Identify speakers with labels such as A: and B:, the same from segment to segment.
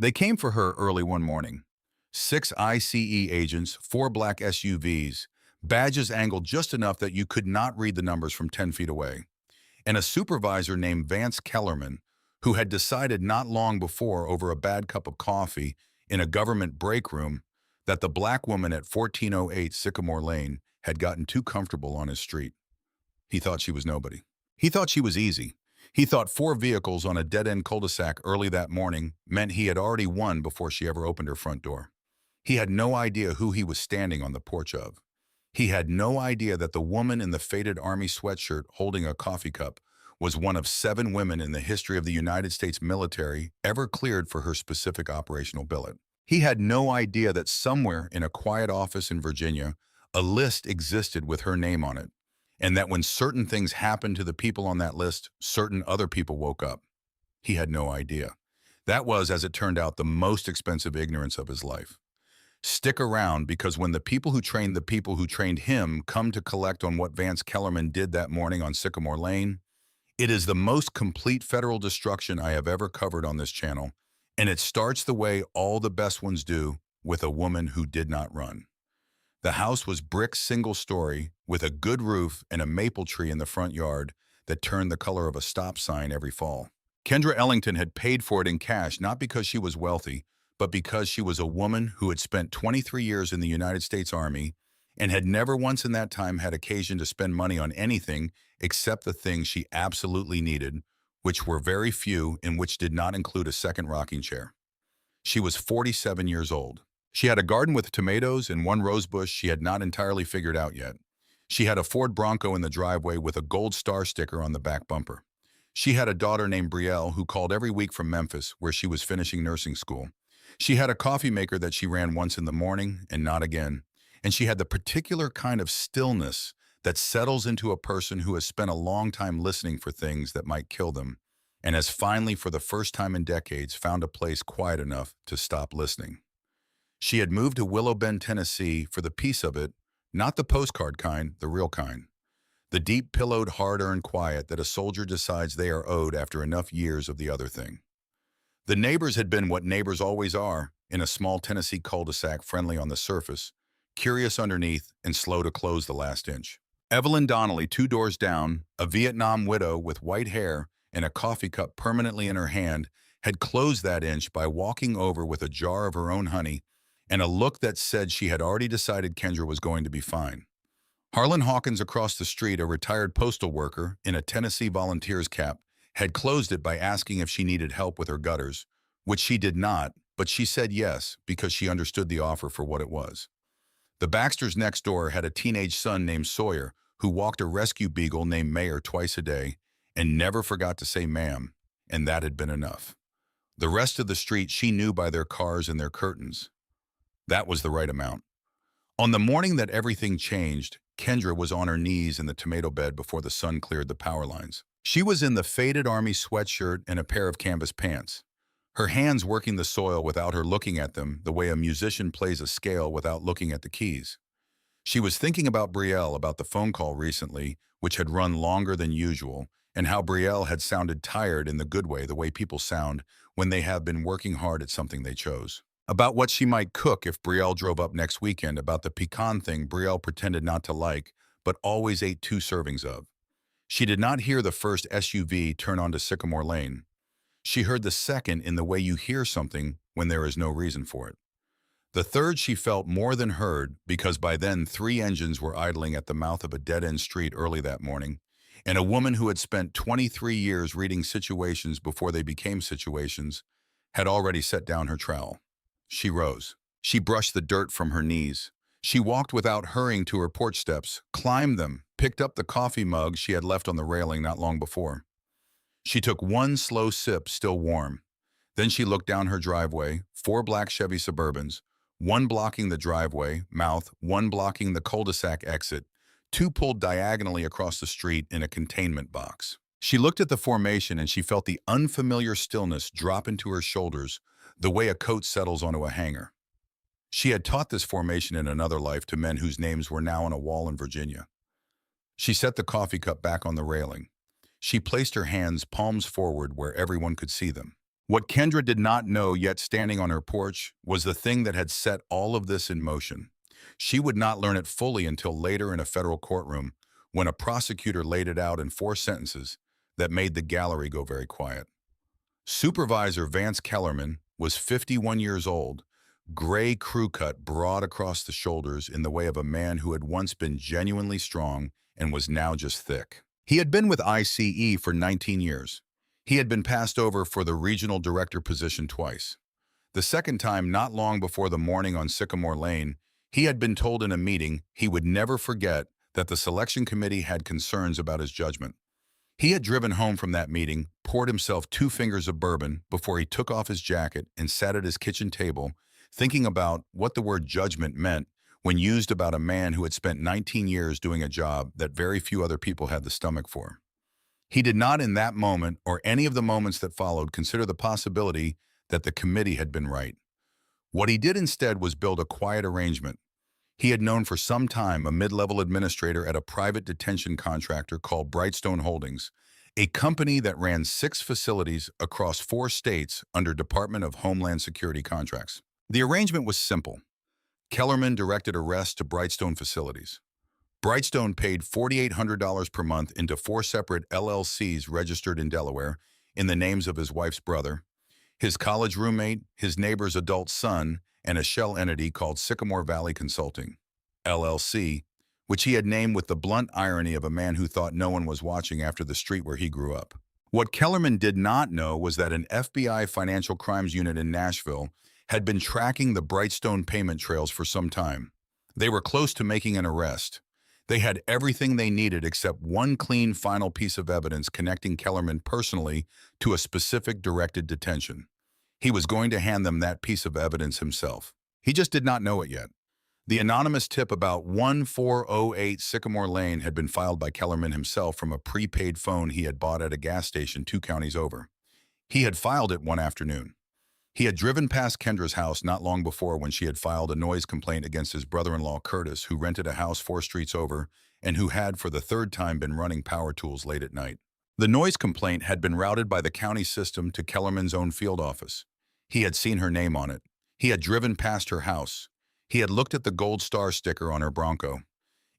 A: They came for her early one morning. 6 ICE agents, 4 black SUVs, badges angled just enough that you could not read the numbers from 10 feet away, and a supervisor named Vance Kellerman, who had decided not long before over a bad cup of coffee in a government break room that the black woman at 1408 Sycamore Lane had gotten too comfortable on his street. He thought she was nobody. He thought she was easy. He thought 4 vehicles on a dead-end cul-de-sac early that morning meant he had already won before she ever opened her front door. He had no idea who he was standing on the porch of. He had no idea that the woman in the faded army sweatshirt holding a coffee cup was one of 7 women in the history of the United States military ever cleared for her specific operational billet. He had no idea that somewhere in a quiet office in Virginia, a list existed with her name on it, and that when certain things happened to the people on that list, certain other people woke up. He had no idea. That was, as it turned out, the most expensive ignorance of his life. Stick around, because when the people who trained him come to collect on what Vance Kellerman did that morning on Sycamore Lane, it is the most complete federal destruction I have ever covered on this channel, and it starts the way all the best ones do, with a woman who did not run. The house was brick single-story, with a good roof and a maple tree in the front yard that turned the color of a stop sign every fall. Kendra Ellington had paid for it in cash, not because she was wealthy, but because she was a woman who had spent 23 years in the United States Army and had never once in that time had occasion to spend money on anything except the things she absolutely needed, which were very few and which did not include a second rocking chair. She was 47 years old. She had a garden with tomatoes and 1 rosebush she had not entirely figured out yet. She had a Ford Bronco in the driveway with a gold star sticker on the back bumper. She had a daughter named Brielle who called every week from Memphis, where she was finishing nursing school. She had a coffee maker that she ran once in the morning and not again. And she had the particular kind of stillness that settles into a person who has spent a long time listening for things that might kill them and has finally, for the first time in decades, found a place quiet enough to stop listening. She had moved to Willow Bend, Tennessee for the peace of it, not the postcard kind, the real kind. The deep, pillowed, hard-earned quiet that a soldier decides they are owed after enough years of the other thing. The neighbors had been what neighbors always are, in a small Tennessee cul-de-sac, friendly on the surface, curious underneath, and slow to close the last inch. Evelyn Donnelly, 2 doors down, a Vietnam widow with white hair and a coffee cup permanently in her hand, had closed that inch by walking over with a jar of her own honey and a look that said she had already decided Kendra was going to be fine. Harlan Hawkins across the street, a retired postal worker in a Tennessee Volunteers cap, had closed it by asking if she needed help with her gutters, which she did not, but she said yes because she understood the offer for what it was. The Baxters next door had a teenage son named Sawyer who walked a rescue beagle named Mayor twice a day and never forgot to say ma'am, and that had been enough. The rest of the street she knew by their cars and their curtains. That was the right amount. On the morning that everything changed, Kendra was on her knees in the tomato bed before the sun cleared the power lines. She was in the faded army sweatshirt and a pair of canvas pants, her hands working the soil without her looking at them, the way a musician plays a scale without looking at the keys. She was thinking about Brielle, about the phone call recently, which had run longer than usual, and how Brielle had sounded tired in the good way, the way people sound when they have been working hard at something they chose. About what she might cook if Brielle drove up next weekend, about the pecan thing Brielle pretended not to like, but always ate 2 servings of. She did not hear the first SUV turn onto Sycamore Lane. She heard the second in the way you hear something when there is no reason for it. The third she felt more than heard, because by then 3 engines were idling at the mouth of a dead-end street early that morning, and a woman who had spent 23 years reading situations before they became situations had already set down her trowel. She rose. She brushed the dirt from her knees. She walked without hurrying to her porch steps, climbed them, picked up the coffee mug she had left on the railing not long before. She took 1 slow sip, still warm. Then she looked down her driveway, 4 black Chevy Suburbans, 1 blocking the driveway, mouth, 1 blocking the cul-de-sac exit, 2 pulled diagonally across the street in a containment box. She looked at the formation and she felt the unfamiliar stillness drop into her shoulders, the way a coat settles onto a hanger. She had taught this formation in another life to men whose names were now on a wall in Virginia. She set the coffee cup back on the railing. She placed her hands palms forward where everyone could see them. What Kendra did not know yet standing on her porch was the thing that had set all of this in motion. She would not learn it fully until later in a federal courtroom when a prosecutor laid it out in 4 sentences that made the gallery go very quiet. Supervisor Vance Kellerman was 51 years old, gray crew cut broad across the shoulders in the way of a man who had once been genuinely strong and was now just thick. He had been with ICE for 19 years. He had been passed over for the regional director position twice. The second time, not long before the morning on Sycamore Lane, he had been told in a meeting he would never forget that the selection committee had concerns about his judgment. He had driven home from that meeting, poured himself 2 fingers of bourbon before he took off his jacket and sat at his kitchen table, thinking about what the word judgment meant when used about a man who had spent 19 years doing a job that very few other people had the stomach for. He did not in that moment or any of the moments that followed consider the possibility that the committee had been right. What he did instead was build a quiet arrangement. He had known for some time a mid-level administrator at a private detention contractor called Brightstone Holdings, a company that ran 6 facilities across 4 states under Department of Homeland Security contracts. The arrangement was simple. Kellerman directed arrests to Brightstone facilities. Brightstone paid $4,800 per month into 4 separate LLCs registered in Delaware in the names of his wife's brother, his college roommate, his neighbor's adult son, and a shell entity called Sycamore Valley Consulting, LLC, which he had named with the blunt irony of a man who thought no one was watching after the street where he grew up. What Kellerman did not know was that an FBI financial crimes unit in Nashville had been tracking the Brightstone payment trails for some time. They were close to making an arrest. They had everything they needed except one clean final piece of evidence connecting Kellerman personally to a specific directed detention. He was going to hand them that piece of evidence himself. He just did not know it yet. The anonymous tip about 1408 Sycamore Lane had been filed by Kellerman himself from a prepaid phone he had bought at a gas station 2 counties over. He had filed it one afternoon. He had driven past Kendra's house not long before when she had filed a noise complaint against his brother-in-law Curtis, who rented a house 4 streets over and who had for the 3rd time been running power tools late at night. The noise complaint had been routed by the county system to Kellerman's own field office. He had seen her name on it. He had driven past her house. He had looked at the gold star sticker on her Bronco.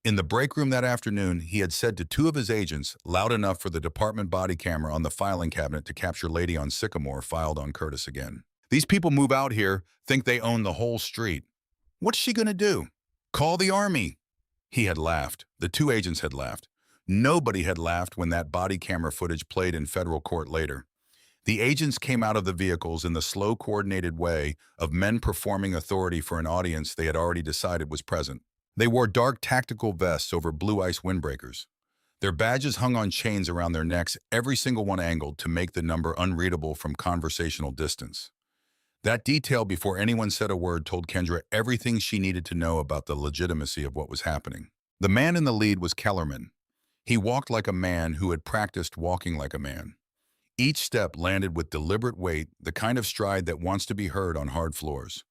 A: In the break room that afternoon, he had said to 2 of his agents, loud enough for the department body camera on the filing cabinet to capture Lady on Sycamore filed on Curtis again. These people move out here, think they own the whole street. What's she gonna do? Call the army. He had laughed. The 2 agents had laughed. Nobody had laughed when that body camera footage played in federal court later. The agents came out of the vehicles in the slow, coordinated way of men performing authority for an audience they had already decided was present. They wore dark tactical vests over blue ice windbreakers. Their badges hung on chains around their necks, every single one angled to make the number unreadable from conversational distance. That detail before anyone said a word told Kendra everything she needed to know about the legitimacy of what was happening. The man in the lead was Kellerman. He walked like a man who had practiced walking like a man. Each step landed with deliberate weight, the kind of stride that wants to be heard on hard floors.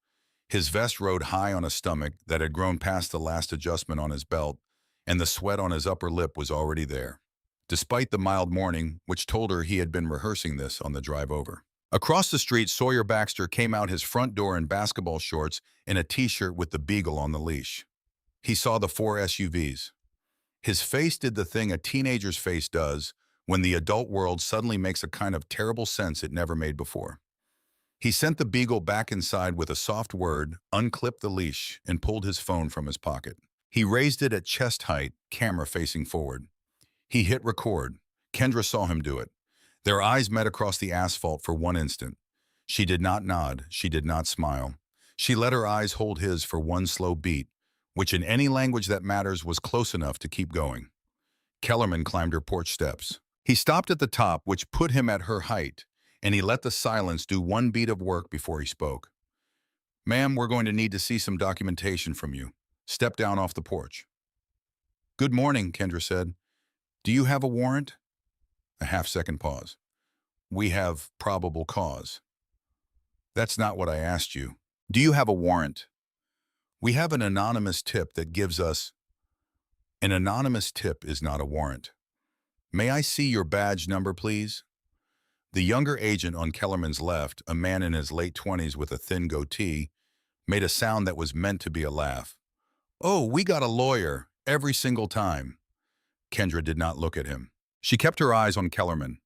A: His vest rode high on a stomach that had grown past the last adjustment on his belt, and the sweat on his upper lip was already there, despite the mild morning, which told her he had been rehearsing this on the drive over. Across the street, Sawyer Baxter came out his front door in basketball shorts and a t-shirt with the beagle on the leash. He saw the 4 SUVs. His face did the thing a teenager's face does when the adult world suddenly makes a kind of terrible sense it never made before. He sent the beagle back inside with a soft word, unclipped the leash, and pulled his phone from his pocket. He raised it at chest height, camera facing forward. He hit record. Kendra saw him do it. Their eyes met across the asphalt for one instant. She did not nod. She did not smile. She let her eyes hold his for one slow beat, which in any language that matters was close enough to keep going. Kellerman climbed her porch steps. He stopped at the top, which put him at her height, and he let the silence do one beat of work before he spoke. "Ma'am, we're going to need to see some documentation from you. Step down off the porch." "Good morning," Kendra said. "Do you have a warrant?" A half-second pause. "We have probable cause." "That's not what I asked you. Do you have a warrant?" "We have an anonymous tip that gives us—" "An anonymous tip is not a warrant." "May I see your badge number, please?" The younger agent on Kellerman's left, a man in his late 20s with a thin goatee, made a sound that was meant to be a laugh. "Oh, we got a lawyer, every single time." Kendra did not look at him. She kept her eyes on Kellerman.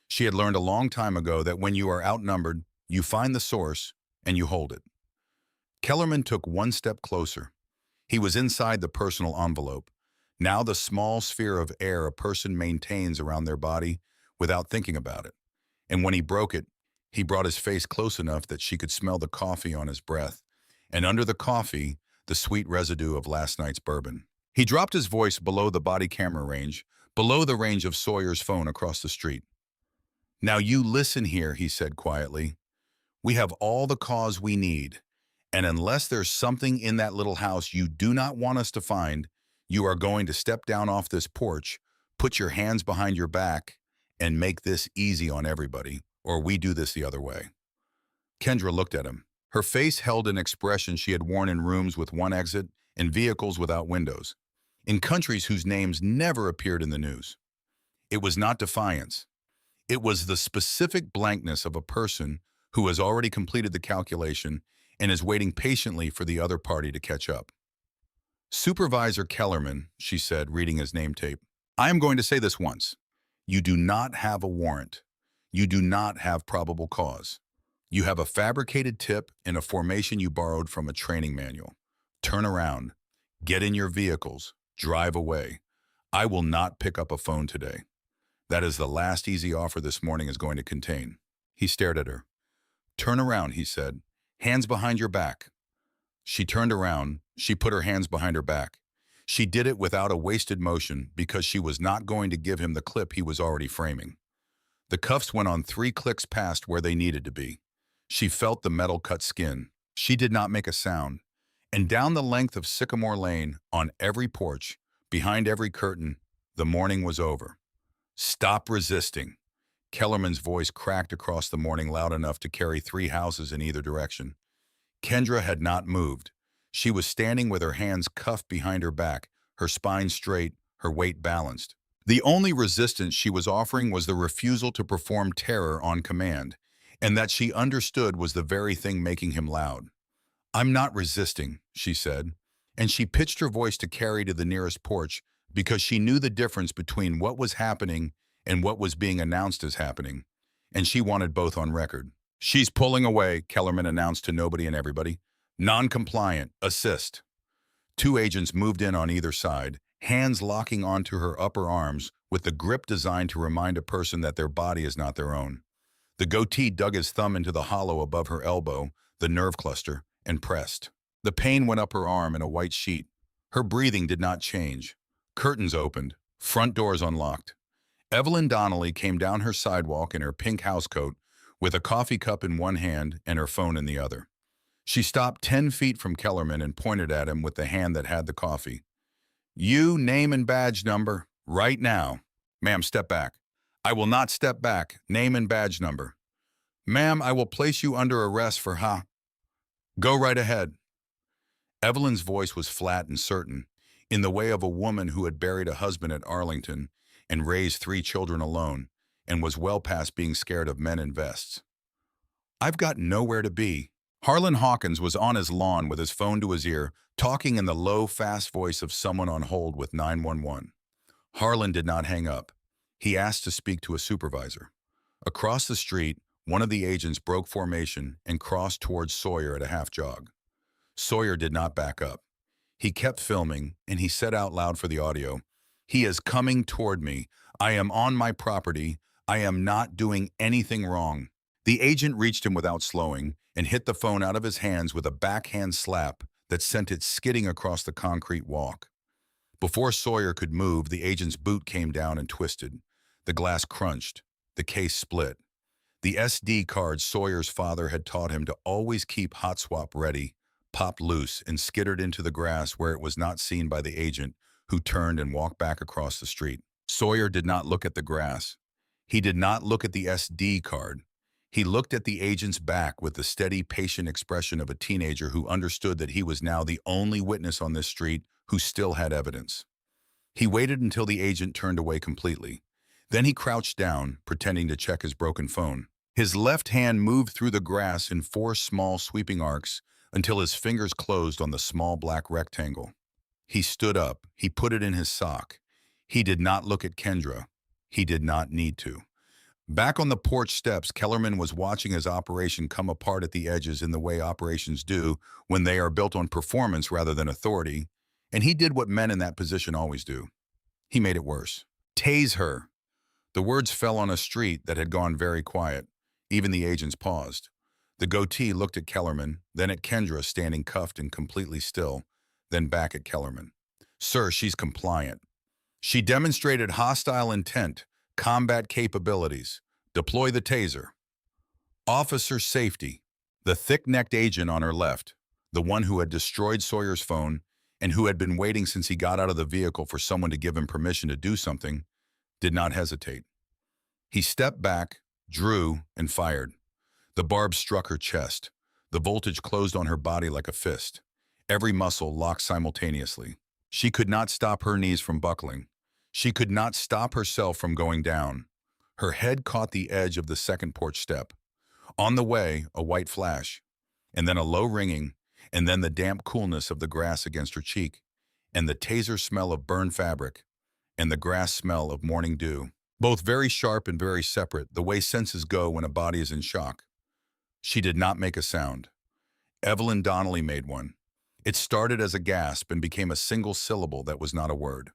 A: She had learned a long time ago that when you are outnumbered, you find the source and you hold it. Kellerman took one step closer. He was inside the personal envelope, now the small sphere of air a person maintains around their body without thinking about it. And when he broke it, he brought his face close enough that she could smell the coffee on his breath, and under the coffee, the sweet residue of last night's bourbon. He dropped his voice below the body camera range, below the range of Sawyer's phone across the street. "Now you listen here," he said quietly. "We have all the cause we need, and unless there's something in that little house you do not want us to find, you are going to step down off this porch, put your hands behind your back, and make this easy on everybody, or we do this the other way." Kendra looked at him. Her face held an expression she had worn in rooms with one exit and vehicles without windows, in countries whose names never appeared in the news. It was not defiance. It was the specific blankness of a person who has already completed the calculation and is waiting patiently for the other party to catch up. "Supervisor Kellerman," she said, reading his name tape, "I am going to say this once. You do not have a warrant. You do not have probable cause. You have a fabricated tip in a formation you borrowed from a training manual. Turn around. Get in your vehicles. Drive away. I will not pick up a phone today. That is the last easy offer this morning is going to contain." He stared at her. "Turn around," he said. "Hands behind your back." She turned around. She put her hands behind her back. She did it without a wasted motion because she was not going to give him the clip he was already framing. The cuffs went on 3 clicks past where they needed to be. She felt the metal cut skin. She did not make a sound. And down the length of Sycamore Lane, on every porch, behind every curtain, the morning was over. "Stop resisting." Kellerman's voice cracked across the morning loud enough to carry 3 houses in either direction. Kendra had not moved. She was standing with her hands cuffed behind her back, her spine straight, her weight balanced. The only resistance she was offering was the refusal to perform terror on command, and that she understood was the very thing making him loud. "I'm not resisting," she said, and she pitched her voice to carry to the nearest porch because she knew the difference between what was happening and what was being announced as happening, and she wanted both on record. "She's pulling away," Kellerman announced to nobody and everybody. "Non-compliant. Assist." 2 agents moved in on either side, hands locking onto her upper arms with the grip designed to remind a person that their body is not their own. The goatee dug his thumb into the hollow above her elbow, the nerve cluster, and pressed. The pain went up her arm in a white sheet. Her breathing did not change. Curtains opened. Front doors unlocked. Evelyn Donnelly came down her sidewalk in her pink housecoat with a coffee cup in one hand and her phone in the other. She stopped 10 feet from Kellerman and pointed at him with the hand that had the coffee. "You, name and badge number, right now." "Ma'am, step back." "I will not step back. Name and badge number." "Ma'am, I will place you under arrest for Go right ahead." Evelyn's voice was flat and certain, in the way of a woman who had buried a husband at Arlington and raised 3 children alone, and was well past being scared of men in vests. "I've got nowhere to be." Harlan Hawkins was on his lawn with his phone to his ear, talking in the low, fast voice of someone on hold with 911. Harlan did not hang up. He asked to speak to a supervisor. Across the street, one of the agents broke formation and crossed towards Sawyer at a half jog. Sawyer did not back up. He kept filming, and he said out loud for the audio, "He is coming toward me. I am on my property. I am not doing anything wrong." The agent reached him without slowing and hit the phone out of his hands with a backhand slap that sent it skidding across the concrete walk. Before Sawyer could move, the agent's boot came down and twisted. The glass crunched. The case split. The SD card Sawyer's father had taught him to always keep hot swap ready popped loose and skittered into the grass where it was not seen by the agent, who turned and walked back across the street. Sawyer did not look at the grass. He did not look at the SD card. He looked at the agent's back with the steady, patient expression of a teenager who understood that he was now the only witness on this street who still had evidence. He waited until the agent turned away completely. Then he crouched down, pretending to check his broken phone. His left hand moved through the grass in four small sweeping arcs until his fingers closed on the small black rectangle. He stood up. He put it in his sock. He did not look at Kendra. He did not need to. Back on the porch steps, Kellerman was watching his operation come apart at the edges in the way operations do when they are built on performance rather than authority, and he did what men in that position always do. He made it worse. Tase her. The words fell on a street that had gone very quiet. Even the agents paused. The goatee looked at Kellerman, then at Kendra standing cuffed and completely still, then back at Kellerman. Sir, she's compliant. She demonstrated hostile intent, combat capabilities. Deploy the taser. Officer safety. The thick-necked agent on her left, the one who had destroyed Sawyer's phone and who had been waiting since he got out of the vehicle for someone to give him permission to do something, did not hesitate. He stepped back, drew, and fired. The barb struck her chest. The voltage closed on her body like a fist. Every muscle locked simultaneously. She could not stop her knees from buckling. She could not stop herself from going down. Her head caught the edge of the second porch step. On the way, a white flash, and then a low ringing, and then the damp coolness of the grass against her cheek, and the taser smell of burned fabric, and the grass smell of morning dew. Both very sharp and very separate, the way senses go when a body is in shock. She did not make a sound. Evelyn Donnelly made one. It started as a gasp and became a single syllable that was not a word.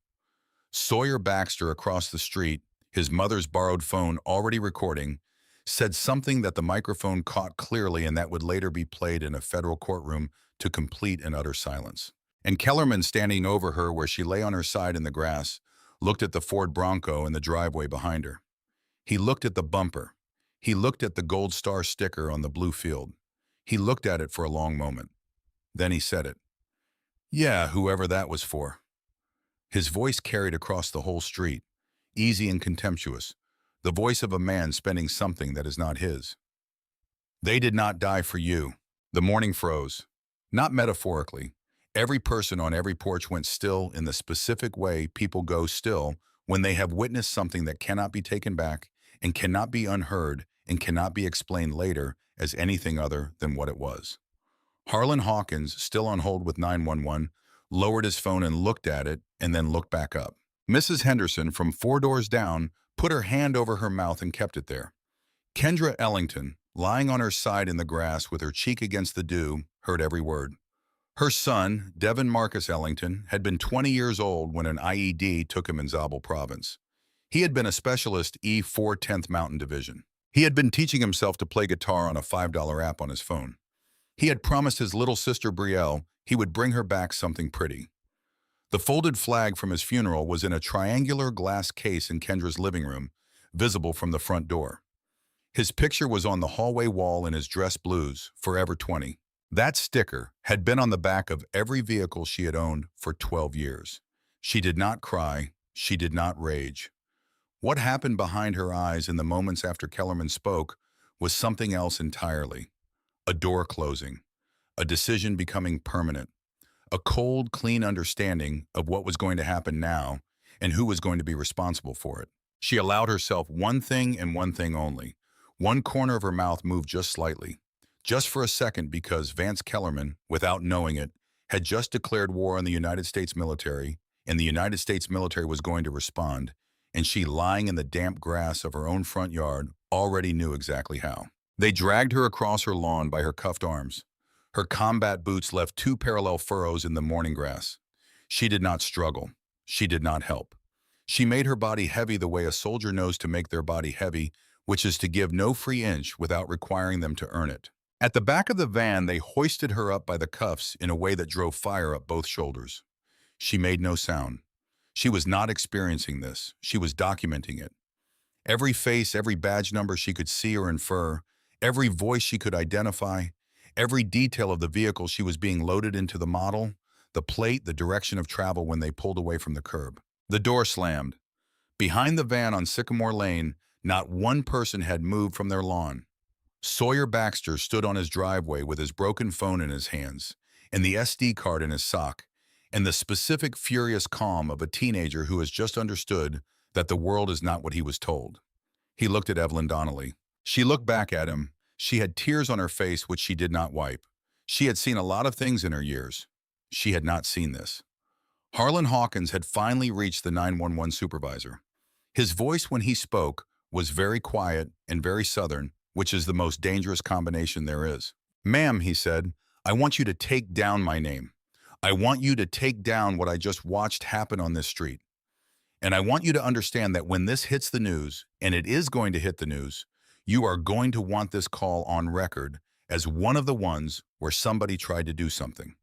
A: Sawyer Baxter across the street, his mother's borrowed phone already recording, said something that the microphone caught clearly and that would later be played in a federal courtroom to complete and utter silence. And Kellerman, standing over her where she lay on her side in the grass, looked at the Ford Bronco in the driveway behind her. He looked at the bumper. He looked at the gold star sticker on the blue field. He looked at it for a long moment. Then he said it. Yeah, whoever that was for. His voice carried across the whole street, easy and contemptuous, the voice of a man spending something that is not his. They did not die for you. The morning froze. Not metaphorically. Every person on every porch went still in the specific way people go still when they have witnessed something that cannot be taken back and cannot be unheard and cannot be explained later as anything other than what it was. Harlan Hawkins, still on hold with 911, lowered his phone and looked at it and then looked back up. Mrs. Henderson, from 4 doors down, put her hand over her mouth and kept it there. Kendra Ellington, lying on her side in the grass with her cheek against the dew, heard every word. Her son, Devin Marcus Ellington, had been 20 years old when an IED took him in Zabul Province. He had been a specialist E4 10th Mountain Division. He had been teaching himself to play guitar on a $5 app on his phone. He had promised his little sister Brielle he would bring her back something pretty. The folded flag from his funeral was in a triangular glass case in Kendra's living room, visible from the front door. His picture was on the hallway wall in his dress blues, Forever 20. That sticker had been on the back of every vehicle she had owned for 12 years. She did not cry. She did not rage. What happened behind her eyes in the moments after Kellerman spoke was something else entirely. A door closing. A decision becoming permanent. A cold, clean understanding of what was going to happen now and who was going to be responsible for it. She allowed herself one thing and one thing only. One corner of her mouth moved just slightly. Just for a second, because Vance Kellerman, without knowing it, had just declared war on the United States military, and the United States military was going to respond, and she, lying in the damp grass of her own front yard, already knew exactly how. They dragged her across her lawn by her cuffed arms. Her combat boots left 2 parallel furrows in the morning grass. She did not struggle. She did not help. She made her body heavy the way a soldier knows to make their body heavy, which is to give no free inch without requiring them to earn it. At the back of the van, they hoisted her up by the cuffs in a way that drove fire up both shoulders. She made no sound. She was not experiencing this. She was documenting it. Every face, every badge number she could see or infer, every voice she could identify, every detail of the vehicle she was being loaded into, the model, the plate, the direction of travel when they pulled away from the curb. The door slammed. Behind the van on Sycamore Lane, not one person had moved from their lawn. Sawyer Baxter stood on his driveway with his broken phone in his hands, and the SD card in his sock, and the specific furious calm of a teenager who has just understood that the world is not what he was told. He looked at Evelyn Donnelly. She looked back at him. She had tears on her face which she did not wipe. She had seen a lot of things in her years. She had not seen this. Harlan Hawkins had finally reached the 911 supervisor. His voice when he spoke was very quiet and very southern, which is the most dangerous combination there is. "Ma'am," he said, "I want you to take down my name. I want you to take down what I just watched happen on this street. And I want you to understand that when this hits the news, and it is going to hit the news, you are going to want this call on record as one of the ones where somebody tried to do something."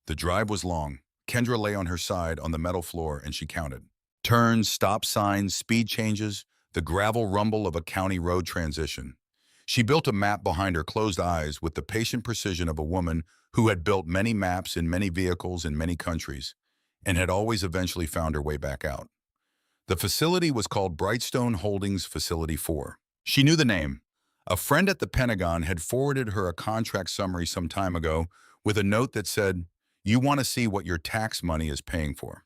A: The drive was long. Kendra lay on her side on the metal floor and she counted. Turns, stop signs, speed changes, the gravel rumble of a county road transition. She built a map behind her closed eyes with the patient precision of a woman who had built many maps in many vehicles in many countries and had always eventually found her way back out. The facility was called Brightstone Holdings Facility 4. She knew the name. A friend at the Pentagon had forwarded her a contract summary some time ago with a note that said, "You want to see what your tax money is paying for."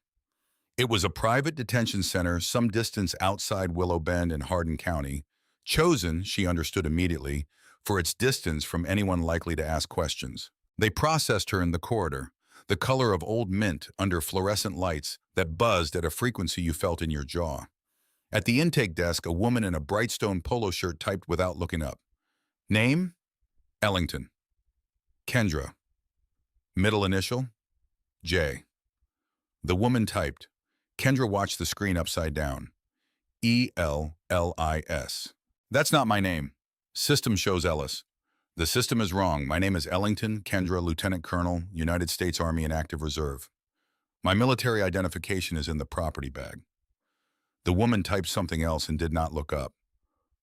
A: It was a private detention center some distance outside Willow Bend in Hardin County, chosen, she understood immediately, for its distance from anyone likely to ask questions. They processed her in the corridor, the color of old mint under fluorescent lights that buzzed at a frequency you felt in your jaw. At the intake desk, a woman in a Brightstone polo shirt typed without looking up. Name? Ellington. Kendra. Middle initial? J. The woman typed. Kendra watched the screen upside down. E-L-L-I-S. "That's not my name. System shows Ellis." "The system is wrong. My name is Ellington Kendra, Lieutenant Colonel, United States Army and Active Reserve. My military identification is in the property bag." The woman typed something else and did not look up.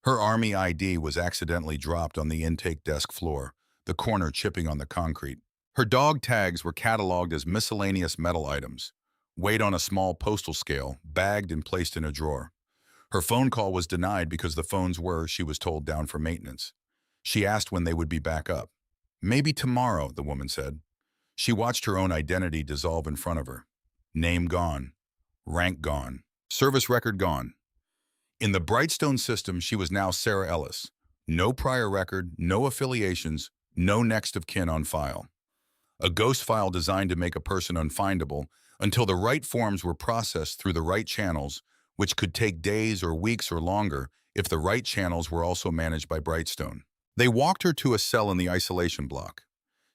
A: Her Army ID was accidentally dropped on the intake desk floor, the corner chipping on the concrete. Her dog tags were cataloged as miscellaneous metal items, weighed on a small postal scale, bagged and placed in a drawer. Her phone call was denied because the phones were, she was told, down for maintenance. She asked when they would be back up. "Maybe tomorrow," the woman said. She watched her own identity dissolve in front of her. Name gone. Rank gone. Service record gone. In the Brightstone system, she was now Sarah Ellis. No prior record, no affiliations, no next of kin on file. A ghost file designed to make a person unfindable until the right forms were processed through the right channels, which could take days or weeks or longer if the right channels were also managed by Brightstone. They walked her to a cell in the isolation block.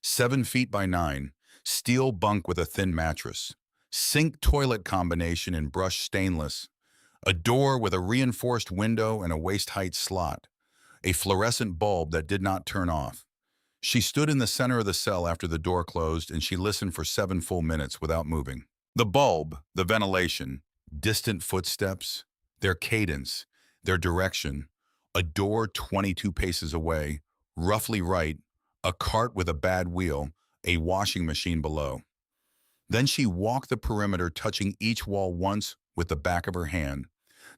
A: 7 feet by 9, steel bunk with a thin mattress, sink toilet combination in brushed stainless, a door with a reinforced window and a waist-height slot, a fluorescent bulb that did not turn off. She stood in the center of the cell after the door closed and she listened for 7 full minutes without moving. The bulb, the ventilation, distant footsteps, their cadence, their direction, a door 22 paces away, roughly right, a cart with a bad wheel, a washing machine below. Then she walked the perimeter, touching each wall once with the back of her hand,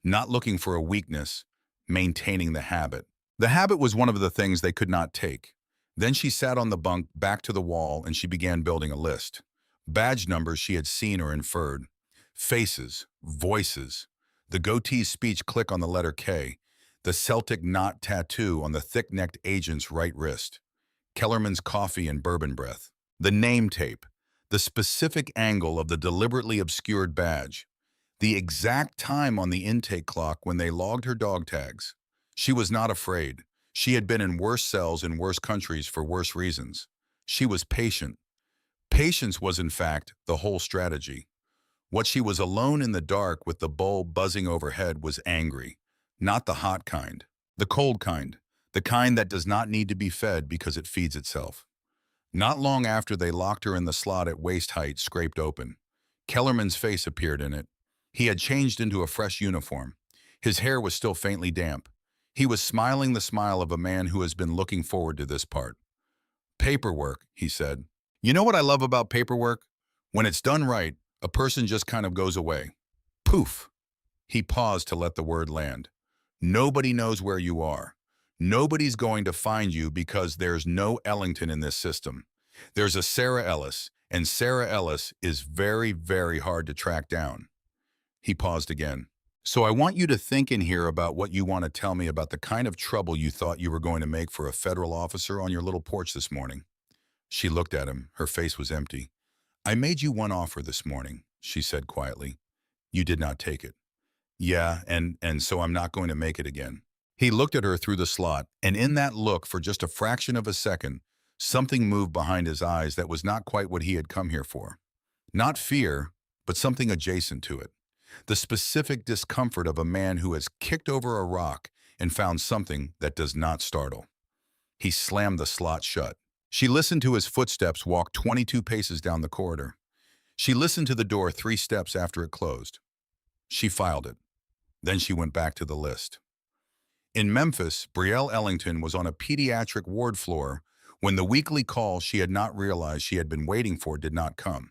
A: not looking for a weakness, maintaining the habit. The habit was one of the things they could not take. Then she sat on the bunk back to the wall and she began building a list. Badge numbers she had seen or inferred. Faces, voices. The goatee's speech click on the letter K. The Celtic knot tattoo on the thick-necked agent's right wrist. Kellerman's coffee and bourbon breath. The name tape. The specific angle of the deliberately obscured badge. The exact time on the intake clock when they logged her dog tags. She was not afraid. She had been in worse cells in worse countries for worse reasons. She was patient. Patience was, in fact, the whole strategy. What she was alone in the dark with the bulb buzzing overhead was angry. Not the hot kind. The cold kind. The kind that does not need to be fed because it feeds itself. Not long after they locked her in the slot at waist height scraped open. Kellerman's face appeared in it. He had changed into a fresh uniform. His hair was still faintly damp. He was smiling the smile of a man who has been looking forward to this part. "Paperwork," he said. "You know what I love about paperwork? When it's done right, a person just kind of goes away. Poof." He paused to let the word land. "Nobody knows where you are. Nobody's going to find you because there's no Ellington in this system. There's a Sarah Ellis, and Sarah Ellis is very, very hard to track down." He paused again. So I want you to think in here about what you want to tell me about the kind of trouble you thought you were going to make for a federal officer on your little porch this morning. She looked at him. Her face was empty. I made you one offer this morning, she said quietly. You did not take it. Yeah, and so I'm not going to make it again. He looked at her through the slot, and in that look, for just a fraction of a second, something moved behind his eyes that was not quite what he had come here for. Not fear, but something adjacent to it. The specific discomfort of a man who has kicked over a rock and found something that does not startle. He slammed the slot shut. She listened to his footsteps walk 22 paces down the corridor. She listened to the door 3 steps after it closed. She filed it. Then she went back to the list. In Memphis, Brielle Ellington was on a pediatric ward floor when the weekly call she had not realized she had been waiting for did not come.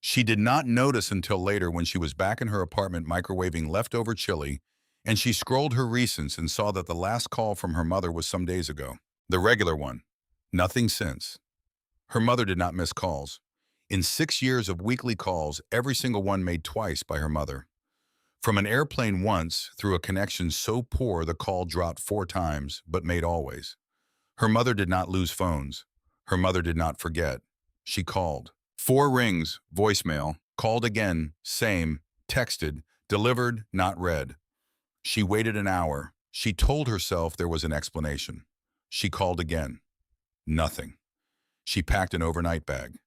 A: She did not notice until later when she was back in her apartment microwaving leftover chili, and she scrolled her recents and saw that the last call from her mother was some days ago. The regular one. Nothing since. Her mother did not miss calls. In 6 years of weekly calls, every single one made twice by her mother. From an airplane once, through a connection so poor the call dropped 4 times, but made always. Her mother did not lose phones. Her mother did not forget. She called. 4 rings, voicemail, called again, same, texted, delivered, not read. She waited an hour. She told herself there was an explanation. She called again. Nothing. She packed an overnight bag.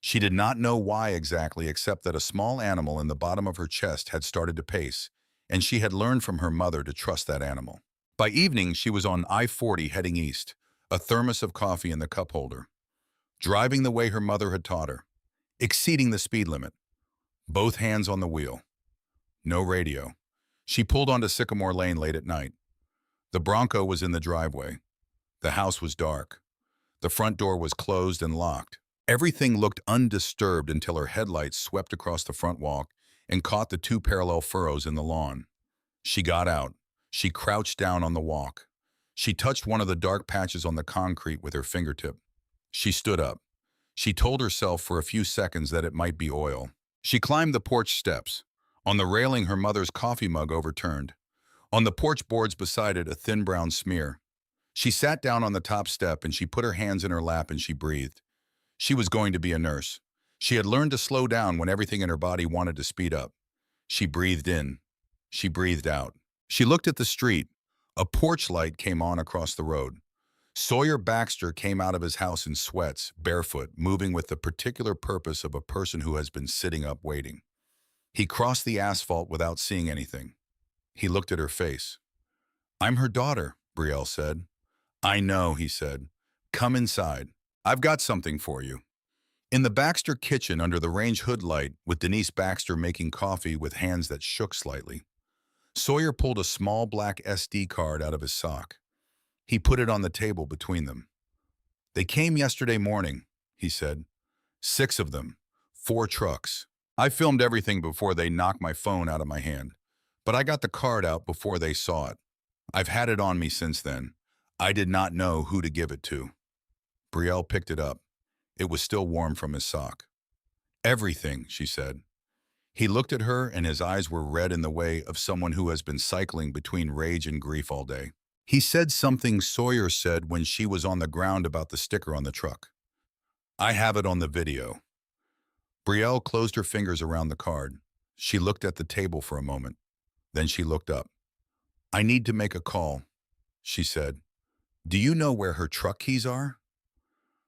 A: She did not know why exactly, except that a small animal in the bottom of her chest had started to pace, and she had learned from her mother to trust that animal. By evening, she was on I-40 heading east, a thermos of coffee in the cup holder, driving the way her mother had taught her, exceeding the speed limit, both hands on the wheel. No radio. She pulled onto Sycamore Lane late at night. The Bronco was in the driveway. The house was dark. The front door was closed and locked. Everything looked undisturbed until her headlights swept across the front walk and caught the 2 parallel furrows in the lawn. She got out. She crouched down on the walk. She touched one of the dark patches on the concrete with her fingertip. She stood up. She told herself for a few seconds that it might be oil. She climbed the porch steps. On the railing, her mother's coffee mug overturned. On the porch boards beside it, a thin brown smear. She sat down on the top step and she put her hands in her lap and she breathed. She was going to be a nurse. She had learned to slow down when everything in her body wanted to speed up. She breathed in. She breathed out. She looked at the street. A porch light came on across the road. Sawyer Baxter came out of his house in sweats, barefoot, moving with the particular purpose of a person who has been sitting up waiting. He crossed the asphalt without seeing anything. He looked at her face. "I'm her daughter," Brielle said. "I know," he said. "Come inside. I've got something for you." In the Baxter kitchen under the range hood light, with Denise Baxter making coffee with hands that shook slightly, Sawyer pulled a small black SD card out of his sock. He put it on the table between them. "They came yesterday morning," he said. 6 of them, 4 trucks. I filmed everything before they knocked my phone out of my hand, but I got the card out before they saw it. I've had it on me since then. I did not know who to give it to." Brielle picked it up. It was still warm from his sock. "Everything," she said. He looked at her and his eyes were red in the way of someone who has been cycling between rage and grief all day. He said something Sawyer said when she was on the ground about the sticker on the truck. "I have it on the video." Brielle closed her fingers around the card. She looked at the table for a moment. Then she looked up. "I need to make a call," she said. "Do you know where her truck keys are?"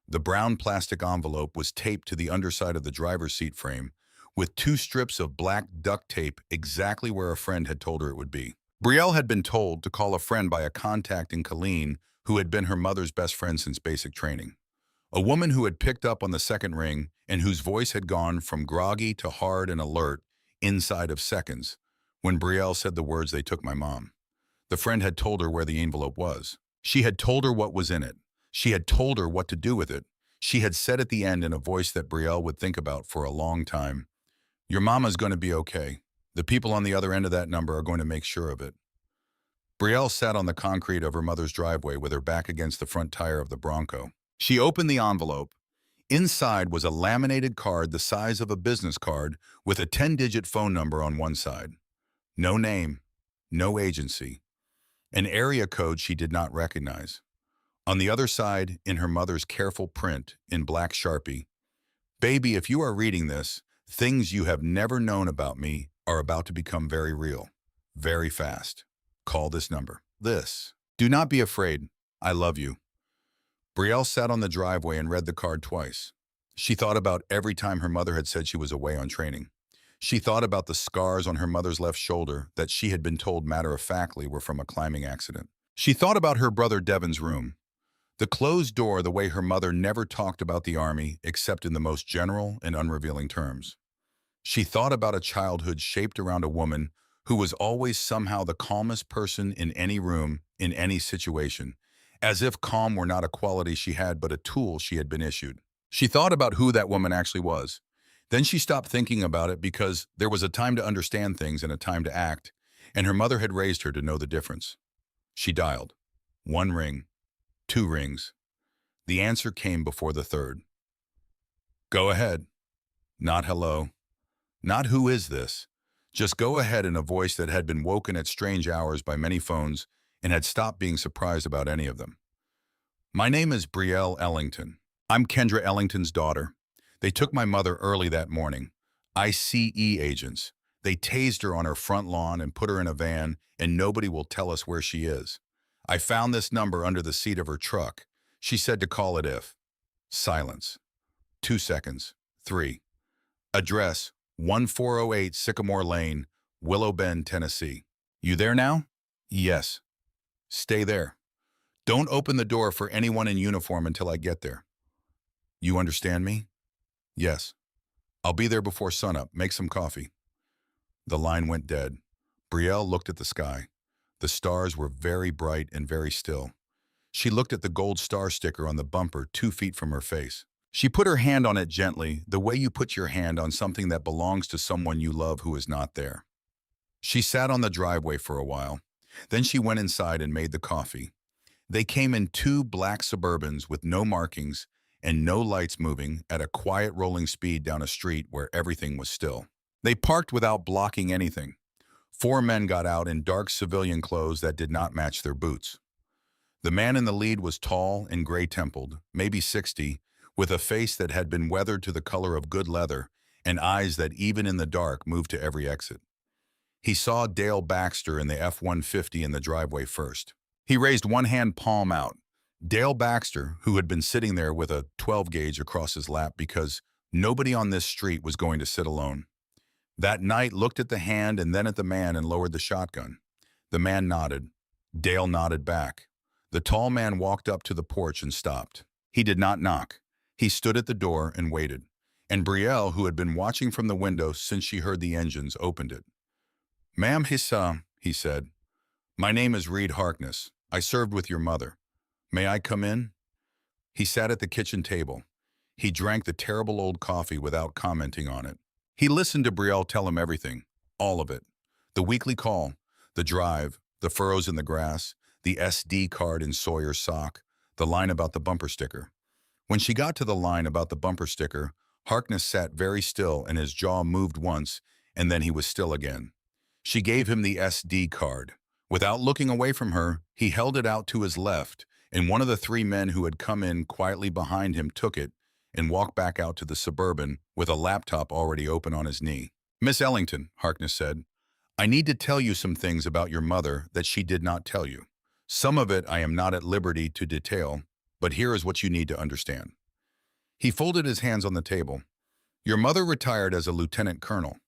A: The brown plastic envelope was taped to the underside of the driver's seat frame, with 2 strips of black duct tape exactly where a friend had told her it would be. Brielle had been told to call a friend by a contact in Colleen who had been her mother's best friend since basic training. A woman who had picked up on the second ring and whose voice had gone from groggy to hard and alert inside of seconds when Brielle said the words, "They took my mom." The friend had told her where the envelope was. She had told her what was in it. She had told her what to do with it. She had said at the end in a voice that Brielle would think about for a long time, "Your mama's going to be okay. The people on the other end of that number are going to make sure of it." Brielle sat on the concrete of her mother's driveway with her back against the front tire of the Bronco. She opened the envelope. Inside was a laminated card the size of a business card with a 10-digit phone number on one side. No name, no agency, an area code she did not recognize. On the other side, in her mother's careful print in black Sharpie, "Baby, if you are reading this, things you have never known about me are about to become very real, very fast. Call this number. This. Do not be afraid. I love you." Brielle sat on the driveway and read the card twice. She thought about every time her mother had said she was away on training. She thought about the scars on her mother's left shoulder that she had been told matter-of-factly were from a climbing accident. She thought about her brother Devin's room, the closed door, the way her mother never talked about the Army except in the most general and unrevealing terms. She thought about a childhood shaped around a woman who was always somehow the calmest person in any room, in any situation, as if calm were not a quality she had but a tool she had been issued. She thought about who that woman actually was. Then she stopped thinking about it because there was a time to understand things and a time to act, and her mother had raised her to know the difference. She dialed. One ring. Two rings. The answer came before the third. "Go ahead." Not hello. Not who is this. Just go ahead in a voice that had been woken at strange hours by many phones and had stopped being surprised about any of them. "My name is Brielle Ellington. I'm Kendra Ellington's daughter. They took my mother early that morning. ICE agents. They tased her on her front lawn and put her in a van, and nobody will tell us where she is. I found this number under the seat of her truck. She said to call it if." Silence. 2 seconds. 3. Address, 1408 Sycamore Lane, Willow Bend, Tennessee. "You there now?" "Yes." "Stay there. Don't open the door for anyone in uniform until I get there." "You understand me?" "Yes." "I'll be there before sunup. Make some coffee." The line went dead. Brielle looked at the sky. The stars were very bright and very still. She looked at the gold star sticker on the bumper 2 feet from her face. She put her hand on it gently, the way you put your hand on something that belongs to someone you love who is not there. She sat on the driveway for a while. Then she went inside and made the coffee. They came in 2 black Suburbans with no markings and no lights moving at a quiet rolling speed down a street where everything was still. They parked without blocking anything. 4 men got out in dark civilian clothes that did not match their boots. The man in the lead was tall and gray-templed, maybe 60, with a face that had been weathered to the color of good leather and eyes that even in the dark moved to every exit. He saw Dale Baxter in the F-150 in the driveway first. He raised one hand palm out. Dale Baxter, who had been sitting there with a 12-gauge across his lap because nobody on this street was going to sit alone. That night looked at the hand and then at the man and lowered the shotgun. The man nodded. Dale nodded back. The tall man walked up to the porch and stopped. He did not knock. He stood at the door and waited. And Brielle, who had been watching from the window since she heard the engines, opened it. "Ma'am Hissam," he said. "My name is Reed Harkness. I served with your mother. May I come in?" He sat at the kitchen table. He drank the terrible old coffee without commenting on it. He listened to Brielle tell him everything, all of it. The weekly call, the drive, the furrows in the grass, the SD card in Sawyer's sock, the line about the bumper sticker. When she got to the line about the bumper sticker, Harkness sat very still and his jaw moved once, and then he was still again. She gave him the SD card. Without looking away from her, he held it out to his left, and one of the 3 men who had come in quietly behind him took it and walked back out to the Suburban with a laptop already open on his knee. "Miss Ellington," Harkness said, "I need to tell you some things about your mother that she did not tell you. Some of it I am not at liberty to detail, but here is what you need to understand." He folded his hands on the table. "Your mother retired as a lieutenant colonel.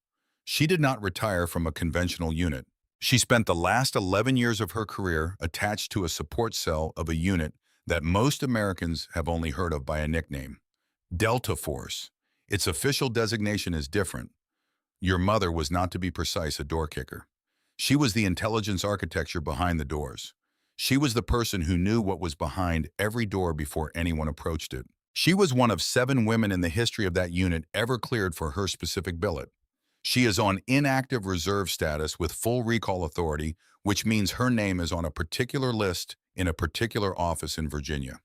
A: She did not retire from a conventional unit. She spent the last 11 years of her career attached to a support cell of a unit that most Americans have only heard of by a nickname, Delta Force. Its official designation is different. Your mother was, not to be precise, a door kicker. She was the intelligence architecture behind the doors. She was the person who knew what was behind every door before anyone approached it. She was one of 7 women in the history of that unit ever cleared for her specific billet. She is on inactive reserve status with full recall authority, which means her name is on a particular list in a particular office in Virginia.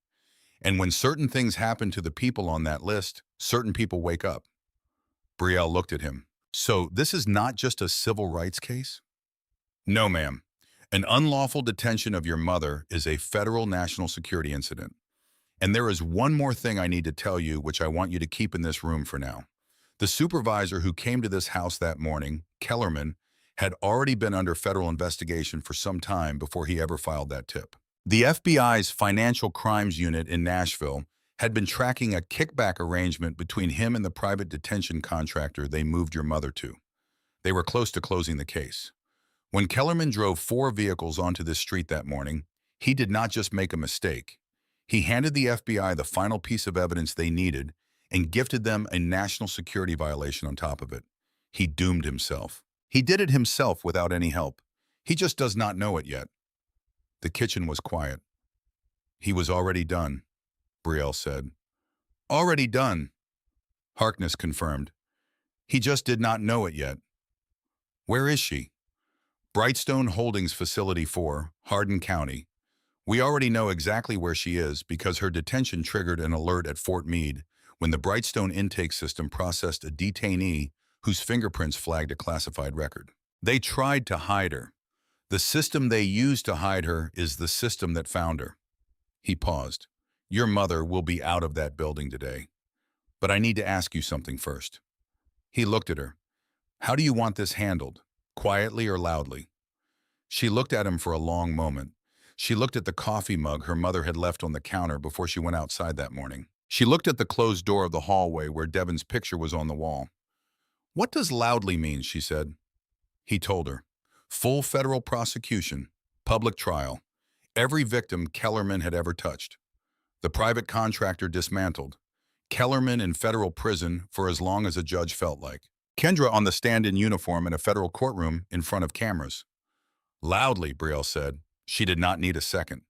A: And when certain things happen to the people on that list, certain people wake up." Brielle looked at him. "So this is not just a civil rights case?" No, ma'am. An unlawful detention of your mother is a federal national security incident. And there is one more thing I need to tell you, which I want you to keep in this room for now. The supervisor who came to this house that morning, Kellerman, had already been under federal investigation for some time before he ever filed that tip. The FBI's Financial Crimes Unit in Nashville had been tracking a kickback arrangement between him and the private detention contractor they moved your mother to. They were close to closing the case. When Kellerman drove 4 vehicles onto this street that morning, he did not just make a mistake. He handed the FBI the final piece of evidence they needed and gifted them a national security violation on top of it. He doomed himself. He did it himself without any help. He just does not know it yet. The kitchen was quiet. He was already done, Brielle said. Already done, Harkness confirmed. He just did not know it yet. Where is she? Brightstone Holdings Facility 4, Hardin County. We already know exactly where she is because her detention triggered an alert at Fort Meade when the Brightstone intake system processed a detainee whose fingerprints flagged a classified record. They tried to hide her. The system they used to hide her is the system that found her. He paused. Your mother will be out of that building today. But I need to ask you something first. He looked at her. How do you want this handled? Quietly or loudly? She looked at him for a long moment. She looked at the coffee mug her mother had left on the counter before she went outside that morning. She looked at the closed door of the hallway where Devin's picture was on the wall. What does loudly mean, she said. He told her. Full federal prosecution, public trial, every victim Kellerman had ever touched. The private contractor dismantled. Kellerman in federal prison for as long as a judge felt like. Kendra on the stand in uniform in a federal courtroom in front of cameras. Loudly, Brielle said. She did not need a second.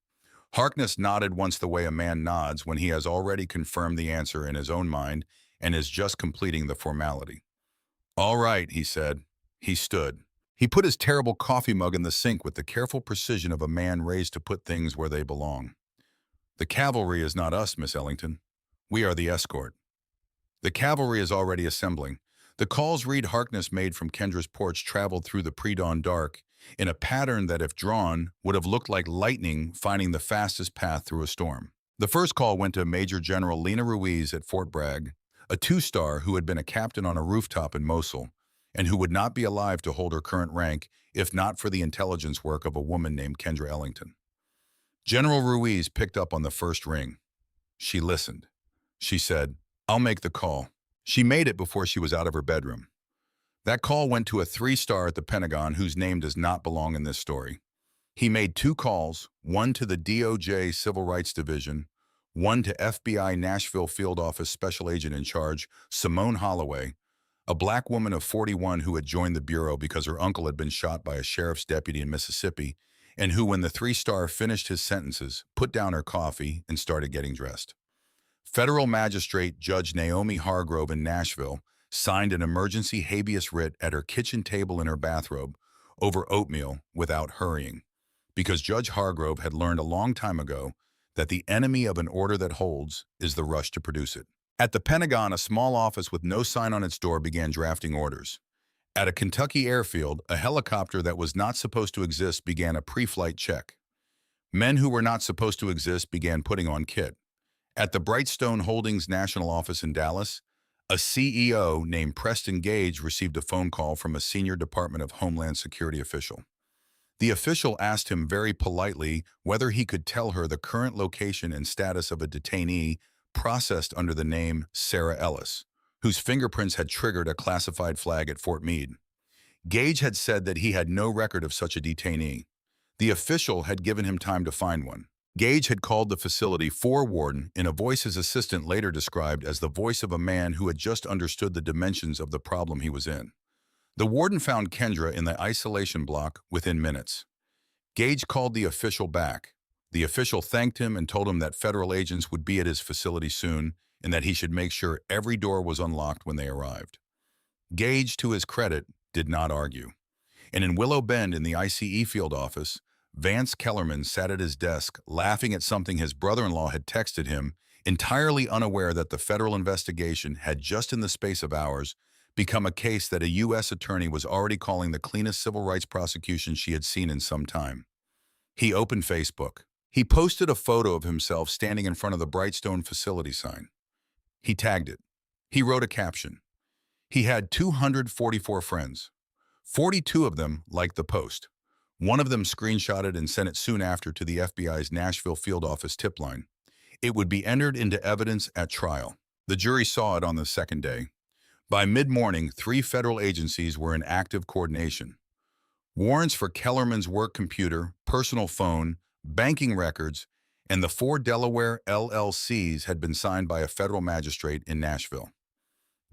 A: Harkness nodded once the way a man nods when he has already confirmed the answer in his own mind and is just completing the formality. All right, he said. He stood. He put his terrible coffee mug in the sink with the careful precision of a man raised to put things where they belong. The cavalry is not us, Miss Ellington. We are the escort. The cavalry is already assembling. The calls Reed Harkness made from Kendra's porch traveled through the pre-dawn dark in a pattern that, if drawn, would have looked like lightning finding the fastest path through a storm. The first call went to Major General Lena Ruiz at Fort Bragg, a 2-star who had been a captain on a rooftop in Mosul, and who would not be alive to hold her current rank if not for the intelligence work of a woman named Kendra Ellington. General Ruiz picked up on the first ring. She listened. She said, I'll make the call. She made it before she was out of her bedroom. That call went to a 3-star at the Pentagon whose name does not belong in this story. He made 2 calls, one to the DOJ Civil Rights Division, one to FBI Nashville Field Office Special Agent in Charge, Simone Holloway, a black woman of 41 who had joined the Bureau because her uncle had been shot by a sheriff's deputy in Mississippi, and who, when the 3-star finished his sentences, put down her coffee and started getting dressed. Federal Magistrate Judge Naomi Hargrove in Nashville signed an emergency habeas writ at her kitchen table in her bathrobe over oatmeal without hurrying, because Judge Hargrove had learned a long time ago that the enemy of an order that holds is the rush to produce it. At the Pentagon, a small office with no sign on its door began drafting orders. At a Kentucky airfield, a helicopter that was not supposed to exist began a pre-flight check. Men who were not supposed to exist began putting on kit. At the Brightstone Holdings National Office in Dallas, a CEO named Preston Gage received a phone call from a senior Department of Homeland Security official. The official asked him very politely whether he could tell her the current location and status of a detainee processed under the name Sarah Ellis, whose fingerprints had triggered a classified flag at Fort Meade. Gage had said that he had no record of such a detainee. The official had given him time to find one. Gage had called the facility for warden in a voice his assistant later described as the voice of a man who had just understood the dimensions of the problem he was in. The warden found Kendra in the isolation block within minutes. Gage called the official back. The official thanked him and told him that federal agents would be at his facility soon and that he should make sure every door was unlocked when they arrived. Gage, to his credit, did not argue. And in Willow Bend in the ICE field office, Vance Kellerman sat at his desk laughing at something his brother-in-law had texted him, entirely unaware that the federal investigation had just in the space of hours become a case that a U.S. attorney was already calling the cleanest civil rights prosecution she had seen in some time. He opened Facebook. He posted a photo of himself standing in front of the Brightstone facility sign. He tagged it. He wrote a caption. He had 244 friends. 42 of them liked the post. One of them screenshotted and sent it soon after to the FBI's Nashville field office tip line. It would be entered into evidence at trial. The jury saw it on the second day. By mid-morning, 3 federal agencies were in active coordination. Warrants for Kellerman's work computer, personal phone, banking records, and the 4 Delaware LLCs had been signed by a federal magistrate in Nashville.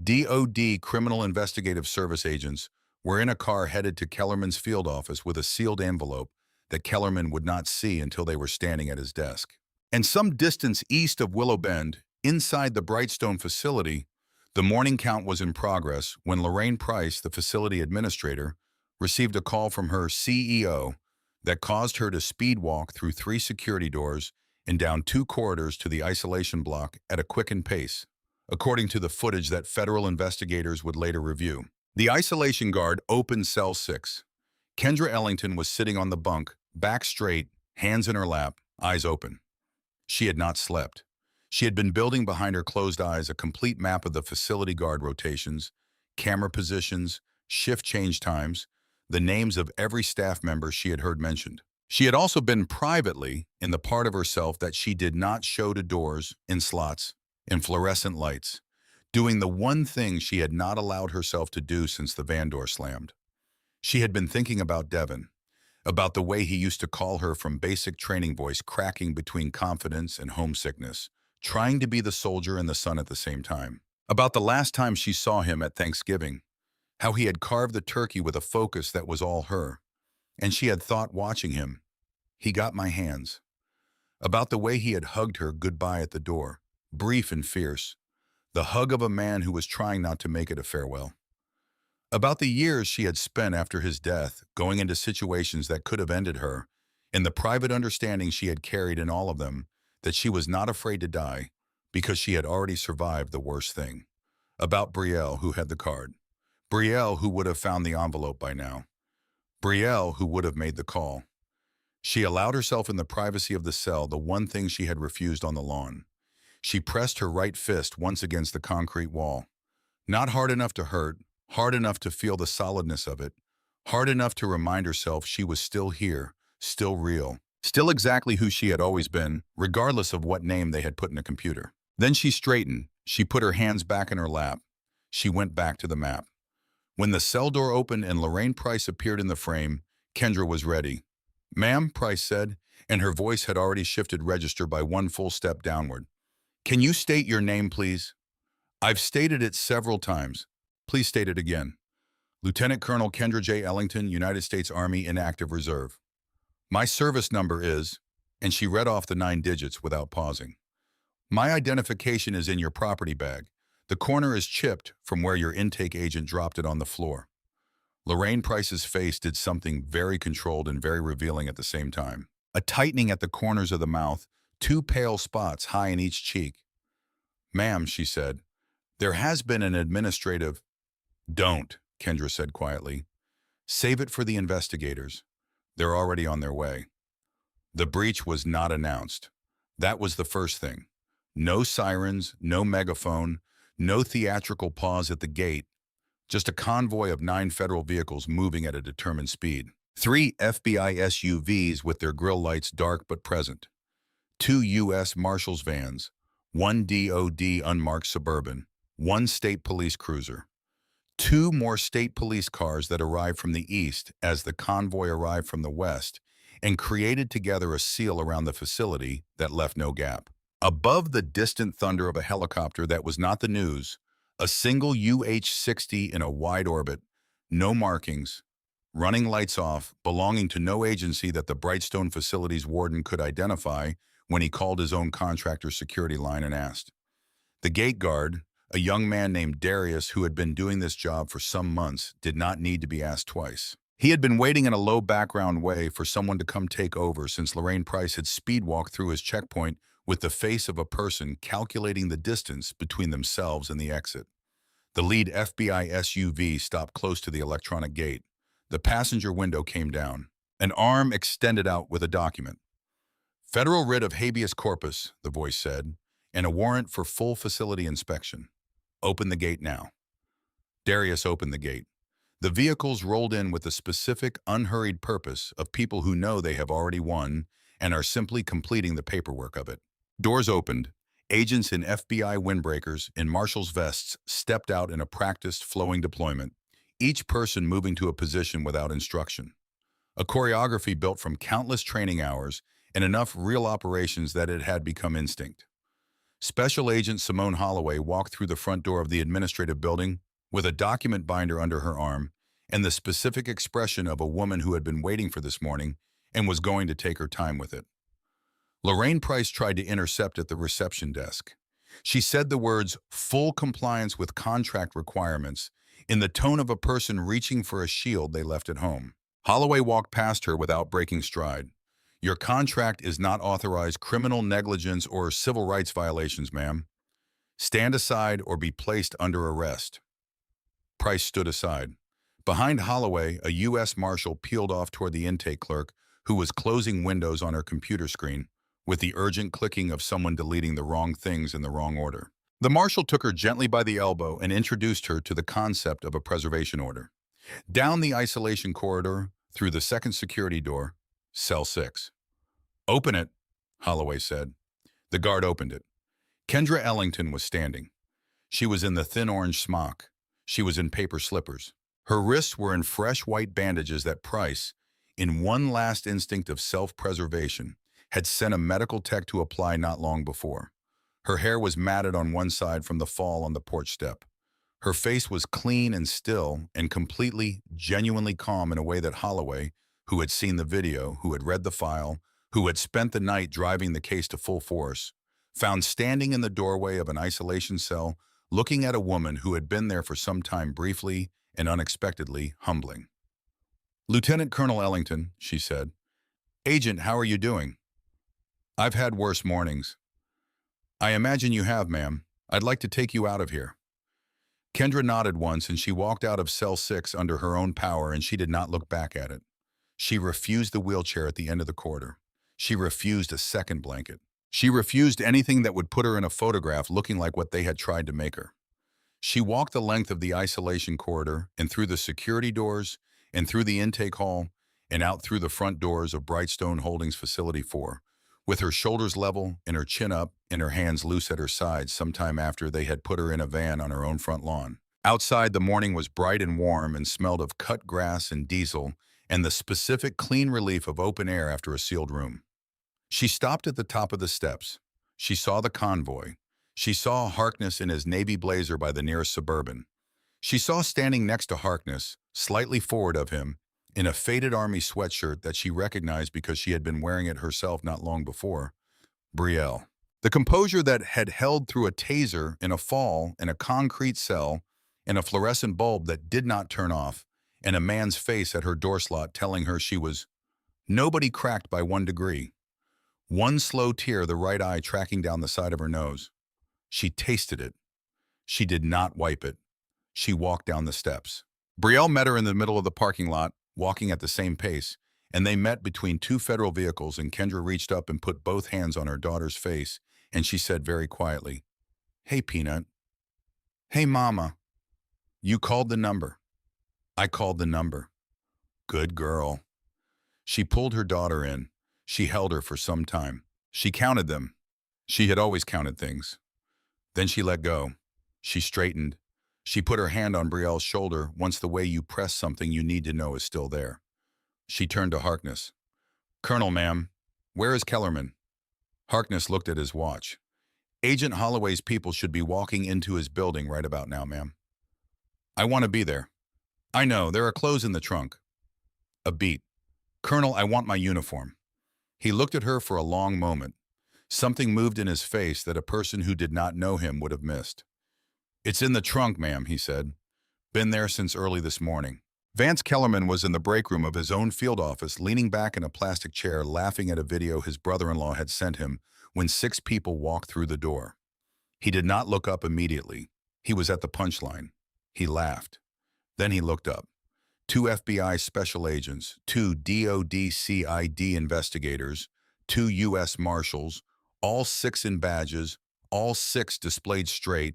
A: DOD Criminal Investigative Service agents were in a car headed to Kellerman's field office with a sealed envelope that Kellerman would not see until they were standing at his desk. And some distance east of Willow Bend, inside the Brightstone facility, the morning count was in progress when Lorraine Price, the facility administrator, received a call from her CEO that caused her to speed walk through 3 security doors and down 2 corridors to the isolation block at a quickened pace, according to the footage that federal investigators would later review. The isolation guard opened cell 6. Kendra Ellington was sitting on the bunk, back straight, hands in her lap, eyes open. She had not slept. She had been building behind her closed eyes a complete map of the facility guard rotations, camera positions, shift change times, the names of every staff member she had heard mentioned. She had also been privately in the part of herself that she did not show to doors, in slots, in fluorescent lights, doing the one thing she had not allowed herself to do since the van door slammed. She had been thinking about Devin, about the way he used to call her from basic training voice cracking between confidence and homesickness, trying to be the soldier and the son at the same time. About the last time she saw him at Thanksgiving, how he had carved the turkey with a focus that was all her, and she had thought watching him, he got my hands. About the way he had hugged her goodbye at the door, brief and fierce, the hug of a man who was trying not to make it a farewell. About the years she had spent after his death, going into situations that could have ended her, and the private understanding she had carried in all of them that she was not afraid to die because she had already survived the worst thing. About Brielle, who had the card. Brielle, who would have found the envelope by now. Brielle, who would have made the call. She allowed herself in the privacy of the cell the one thing she had refused on the lawn. She pressed her right fist once against the concrete wall. Not hard enough to hurt, hard enough to feel the solidness of it, hard enough to remind herself she was still here, still real, still exactly who she had always been, regardless of what name they had put in a computer. Then she straightened. She put her hands back in her lap. She went back to the map. When the cell door opened and Lorraine Price appeared in the frame, Kendra was ready. "Ma'am," Price said, and her voice had already shifted register by 1 full step downward. "Can you state your name, please?" "I've stated it several times. Please state it again." "Lieutenant Colonel Kendra J. Ellington, United States Army in active reserve. My service number is," and she read off the 9 digits without pausing. "My identification is in your property bag. The corner is chipped from where your intake agent dropped it on the floor." Lorraine Price's face did something very controlled and very revealing at the same time. A tightening at the corners of the mouth, 2 pale spots high in each cheek. "Ma'am," she said, "there has been an administrative—" "Don't," Kendra said quietly. "Save it for the investigators. They're already on their way." The breach was not announced. That was the first thing. No sirens, no megaphone, no theatrical pause at the gate. Just a convoy of 9 federal vehicles moving at a determined speed. 3 FBI SUVs with their grille lights dark but present. 2 U.S. Marshals vans. 1 DOD unmarked Suburban. 1 state police cruiser. 2 more state police cars that arrived from the east as the convoy arrived from the west and created together a seal around the facility that left no gap. Above the distant thunder of a helicopter that was not the news, a single UH-60 in a wide orbit, no markings, running lights off, belonging to no agency that the Brightstone facility's warden could identify when he called his own contractor's security line and asked. The gate guard, a young man named Darius who had been doing this job for some months, did not need to be asked twice. He had been waiting in a low background way for someone to come take over since Lorraine Price had speed walked through his checkpoint with the face of a person calculating the distance between themselves and the exit. The lead FBI SUV stopped close to the electronic gate. The passenger window came down. An arm extended out with a document. Federal writ of habeas corpus, the voice said, and a warrant for full facility inspection. Open the gate now. Darius opened the gate. The vehicles rolled in with the specific, unhurried purpose of people who know they have already won and are simply completing the paperwork of it. Doors opened. Agents in FBI windbreakers in marshal's vests stepped out in a practiced, flowing deployment, each person moving to a position without instruction. A choreography built from countless training hours and enough real operations that it had become instinct. Special Agent Simone Holloway walked through the front door of the administrative building with a document binder under her arm and the specific expression of a woman who had been waiting for this morning and was going to take her time with it. Lorraine Price tried to intercept at the reception desk. She said the words, "full compliance with contract requirements," in the tone of a person reaching for a shield they left at home. Holloway walked past her without breaking stride. "Your contract is not authorized criminal negligence or civil rights violations, ma'am. Stand aside or be placed under arrest." Price stood aside. Behind Holloway, a U.S. Marshal peeled off toward the intake clerk, who was closing windows on her computer screen, with the urgent clicking of someone deleting the wrong things in the wrong order. The Marshal took her gently by the elbow and introduced her to the concept of a preservation order. Down the isolation corridor, through the second security door, cell 6. "Open it," Holloway said. The guard opened it. Kendra Ellington was standing. She was in the thin orange smock. She was in paper slippers. Her wrists were in fresh white bandages that Price, in one last instinct of self-preservation, had sent a medical tech to apply not long before. Her hair was matted on one side from the fall on the porch step. Her face was clean and still and completely, genuinely calm in a way that Holloway, who had seen the video, who had read the file, who had spent the night driving the case to full force, found standing in the doorway of an isolation cell, looking at a woman who had been there for some time briefly and unexpectedly humbling. "Lieutenant Colonel Ellington," she said. "Agent, how are you doing?" "I've had worse mornings." "I imagine you have, ma'am. I'd like to take you out of here." Kendra nodded once and she walked out of cell 6 under her own power, and she did not look back at it. She refused the wheelchair at the end of the corridor. She refused a second blanket. She refused anything that would put her in a photograph looking like what they had tried to make her. She walked the length of the isolation corridor and through the security doors and through the intake hall and out through the front doors of Brightstone Holdings Facility 4, with her shoulders level and her chin up and her hands loose at her sides sometime after they had put her in a van on her own front lawn. Outside, the morning was bright and warm and smelled of cut grass and diesel and the specific clean relief of open air after a sealed room. She stopped at the top of the steps. She saw the convoy. She saw Harkness in his navy blazer by the nearest Suburban. She saw standing next to Harkness, slightly forward of him, in a faded army sweatshirt that she recognized because she had been wearing it herself not long before, Brielle. The composure that had held through a taser in a fall in a concrete cell and a fluorescent bulb that did not turn off, and a man's face at her door slot telling her she was nobody cracked by 1 degree. One slow tear, the right eye tracking down the side of her nose. She tasted it. She did not wipe it. She walked down the steps. Brielle met her in the middle of the parking lot, walking at the same pace, and they met between 2 federal vehicles, and Kendra reached up and put both hands on her daughter's face, and she said very quietly, "Hey, Peanut." "Hey, Mama." "You called the number." "I called the number." "Good girl." She pulled her daughter in. She held her for some time. She counted them. She had always counted things. Then she let go. She straightened. She put her hand on Brielle's shoulder once the way you press something you need to know is still there. She turned to Harkness. "Colonel, ma'am, where is Kellerman?" Harkness looked at his watch. "Agent Holloway's people should be walking into his building right about now, ma'am." "I want to be there." "I know, there are clothes in the trunk." "A beat. Colonel, I want my uniform." He looked at her for a long moment. Something moved in his face that a person who did not know him would have missed. "It's in the trunk, ma'am," he said. "Been there since early this morning." Vance Kellerman was in the break room of his own field office, leaning back in a plastic chair, laughing at a video his brother-in-law had sent him when 6 people walked through the door. He did not look up immediately. He was at the punchline. He laughed. Then he looked up. Two FBI special agents, two DOD CID investigators, two U.S. Marshals, all six in badges, all six displayed straight,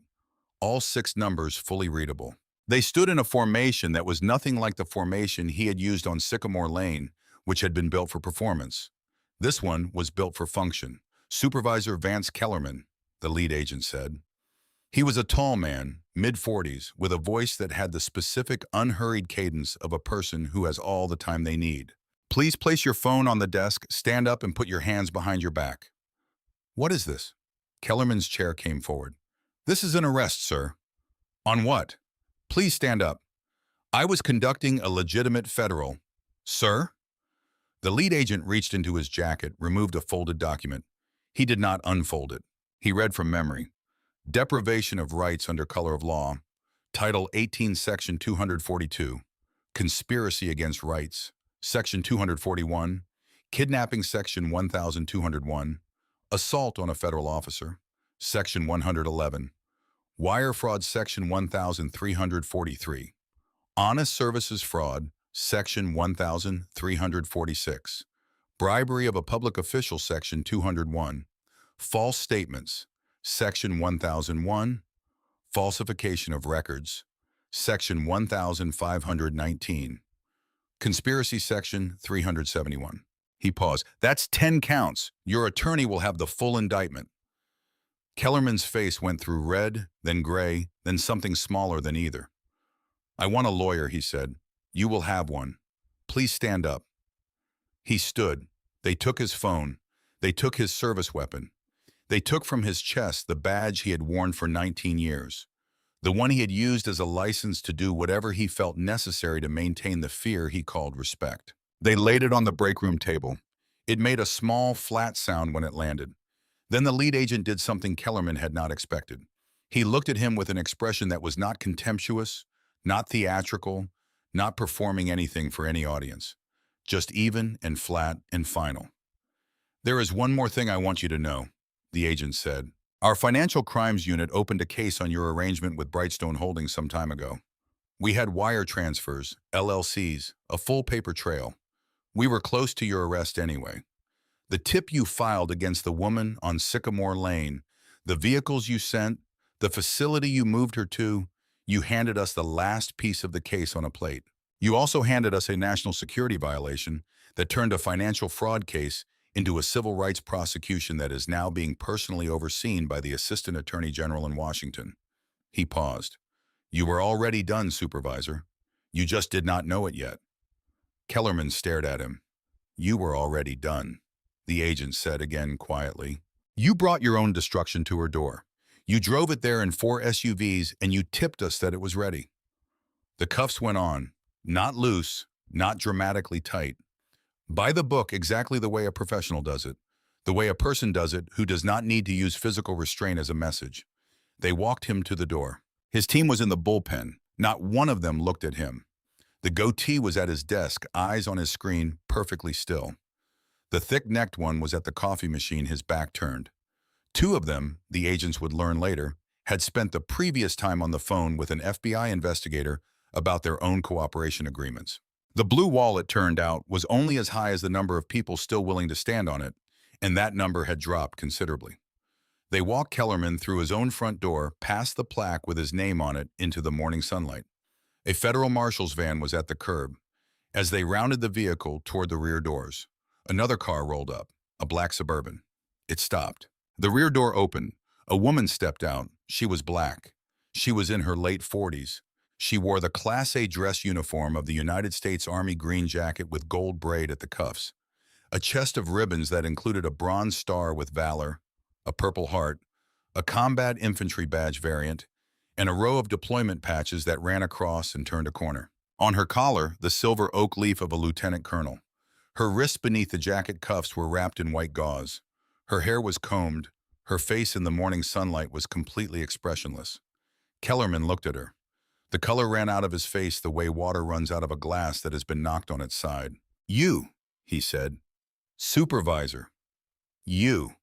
A: all six numbers fully readable. They stood in a formation that was nothing like the formation he had used on Sycamore Lane, which had been built for performance. This one was built for function. Supervisor Vance Kellerman, the lead agent said. He was a tall man, mid-40s, with a voice that had the specific, unhurried cadence of a person who has all the time they need. Please place your phone on the desk, stand up, and put your hands behind your back. What is this? Kellerman's chair came forward. This is an arrest, sir. On what? Please stand up. I was conducting a legitimate federal. Sir? The lead agent reached into his jacket, removed a folded document. He did not unfold it. He read from memory. Deprivation of rights under color of law. Title 18, Section 242. Conspiracy against rights. Section 241. Kidnapping, Section 1201. Assault on a federal officer. Section 111. Wire fraud, Section 1343. Honest services fraud, Section 1346. Bribery of a public official, Section 201. False statements, Section 1001. Falsification of records, Section 1519. Conspiracy, Section 371. He paused. That's 10 counts. Your attorney will have the full indictment. Kellerman's face went through red, then gray, then something smaller than either. I want a lawyer, he said. You will have one. Please stand up. He stood. They took his phone. They took his service weapon. They took from his chest the badge he had worn for 19 years, the one he had used as a license to do whatever he felt necessary to maintain the fear he called respect. They laid it on the break room table. It made a small, flat sound when it landed. Then the lead agent did something Kellerman had not expected. He looked at him with an expression that was not contemptuous, not theatrical, not performing anything for any audience, just even and flat and final. There is one more thing I want you to know, the agent said. Our financial crimes unit opened a case on your arrangement with Brightstone Holdings some time ago. We had wire transfers, LLCs, a full paper trail. We were close to your arrest anyway. The tip you filed against the woman on Sycamore Lane, the vehicles you sent, the facility you moved her to, you handed us the last piece of the case on a plate. You also handed us a national security violation that turned a financial fraud case into a civil rights prosecution that is now being personally overseen by the Assistant Attorney General in Washington. He paused. You were already done, Supervisor. You just did not know it yet. Kellerman stared at him. You were already done, the agent said again quietly. You brought your own destruction to her door. You drove it there in 4 SUVs and you tipped us that it was ready. The cuffs went on, not loose, not dramatically tight. By the book, exactly the way a professional does it, the way a person does it who does not need to use physical restraint as a message. They walked him to the door. His team was in the bullpen. Not one of them looked at him. The goatee was at his desk, eyes on his screen, perfectly still. The thick-necked one was at the coffee machine, his back turned. 2 of them, the agents would learn later, had spent the previous time on the phone with an FBI investigator about their own cooperation agreements. The blue wall, it turned out, was only as high as the number of people still willing to stand on it, and that number had dropped considerably. They walked Kellerman through his own front door, past the plaque with his name on it, into the morning sunlight. A federal marshal's van was at the curb. As they rounded the vehicle toward the rear doors, another car rolled up, a black Suburban. It stopped. The rear door opened. A woman stepped out. She was black. She was in her late 40s. She wore the Class A dress uniform of the United States Army green jacket with gold braid at the cuffs, a chest of ribbons that included a bronze star with valor, a purple heart, a combat infantry badge variant, and a row of deployment patches that ran across and turned a corner. On her collar, the silver oak leaf of a lieutenant colonel. Her wrists beneath the jacket cuffs were wrapped in white gauze. Her hair was combed. Her face in the morning sunlight was completely expressionless. Kellerman looked at her. The color ran out of his face the way water runs out of a glass that has been knocked on its side. You, he said. Supervisor. You.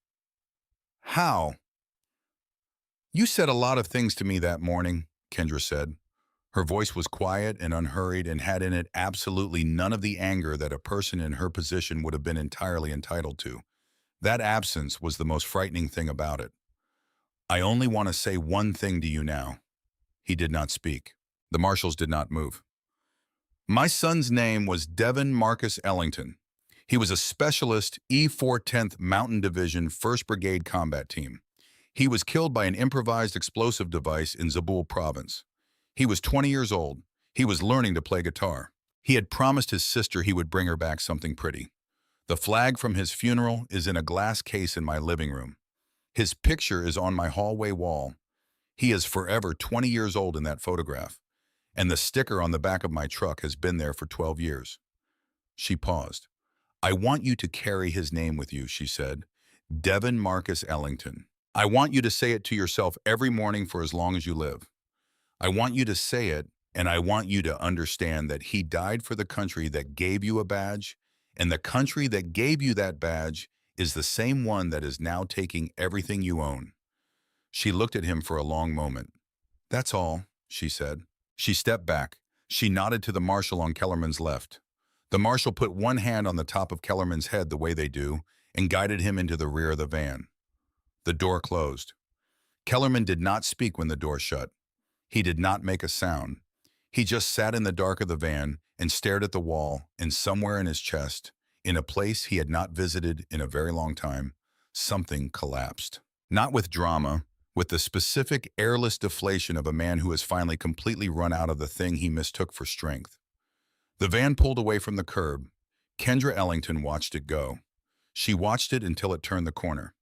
A: How? You said a lot of things to me that morning, Kendra said. Her voice was quiet and unhurried and had in it absolutely none of the anger that a person in her position would have been entirely entitled to. That absence was the most frightening thing about it. "I only want to say one thing to you now." He did not speak. The marshals did not move. "My son's name was Devin Marcus Ellington. He was a specialist E-410th Mountain Division 1st Brigade Combat Team. He was killed by an improvised explosive device in Zabul Province. He was 20 years old. He was learning to play guitar. He had promised his sister he would bring her back something pretty. The flag from his funeral is in a glass case in my living room. His picture is on my hallway wall. He is forever 20 years old in that photograph. And the sticker on the back of my truck has been there for 12 years. She paused. "I want you to carry his name with you," she said. "Devin Marcus Ellington. I want you to say it to yourself every morning for as long as you live. I want you to say it, and I want you to understand that he died for the country that gave you a badge, and the country that gave you that badge is the same one that is now taking everything you own." She looked at him for a long moment. "That's all," she said. She stepped back. She nodded to the marshal on Kellerman's left. The marshal put one hand on the top of Kellerman's head the way they do and guided him into the rear of the van. The door closed. Kellerman did not speak when the door shut. He did not make a sound. He just sat in the dark of the van and stared at the wall, and somewhere in his chest, in a place he had not visited in a very long time, something collapsed. Not with drama, with the specific airless deflation of a man who has finally completely run out of the thing he mistook for strength. The van pulled away from the curb. Kendra Ellington watched it go. She watched it until it turned the corner.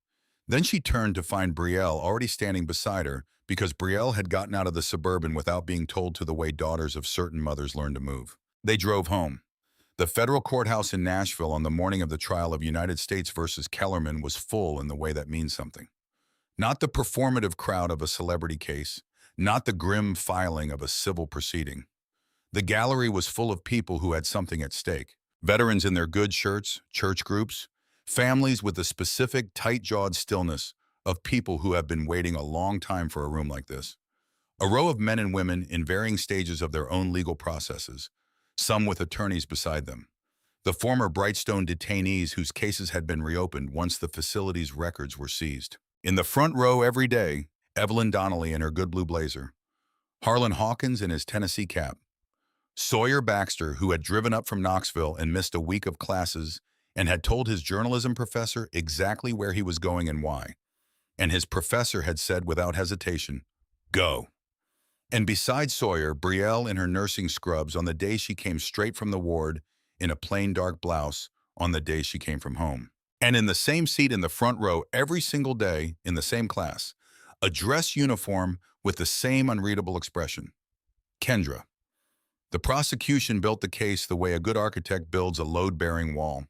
A: Then she turned to find Brielle already standing beside her because Brielle had gotten out of the Suburban without being told to the way daughters of certain mothers learn to move. They drove home. The federal courthouse in Nashville on the morning of the trial of United States versus Kellerman was full in the way that means something. Not the performative crowd of a celebrity case, not the grim filing of a civil proceeding. The gallery was full of people who had something at stake. Veterans in their good shirts, church groups, families with the specific tight-jawed stillness of people who have been waiting a long time for a room like this. A row of men and women in varying stages of their own legal processes, some with attorneys beside them. The former Brightstone detainees whose cases had been reopened once the facility's records were seized. In the front row every day, Evelyn Donnelly in her good blue blazer, Harlan Hawkins in his Tennessee cap, Sawyer Baxter, who had driven up from Knoxville and missed a week of classes and had told his journalism professor exactly where he was going and why. And his professor had said without hesitation, "Go." And beside Sawyer, Brielle in her nursing scrubs on the day she came straight from the ward, in a plain dark blouse on the day she came from home. And in the same seat in the front row every single day in the same class, a dress uniform with the same unreadable expression. Kendra. The prosecution built the case the way a good architect builds a load-bearing wall.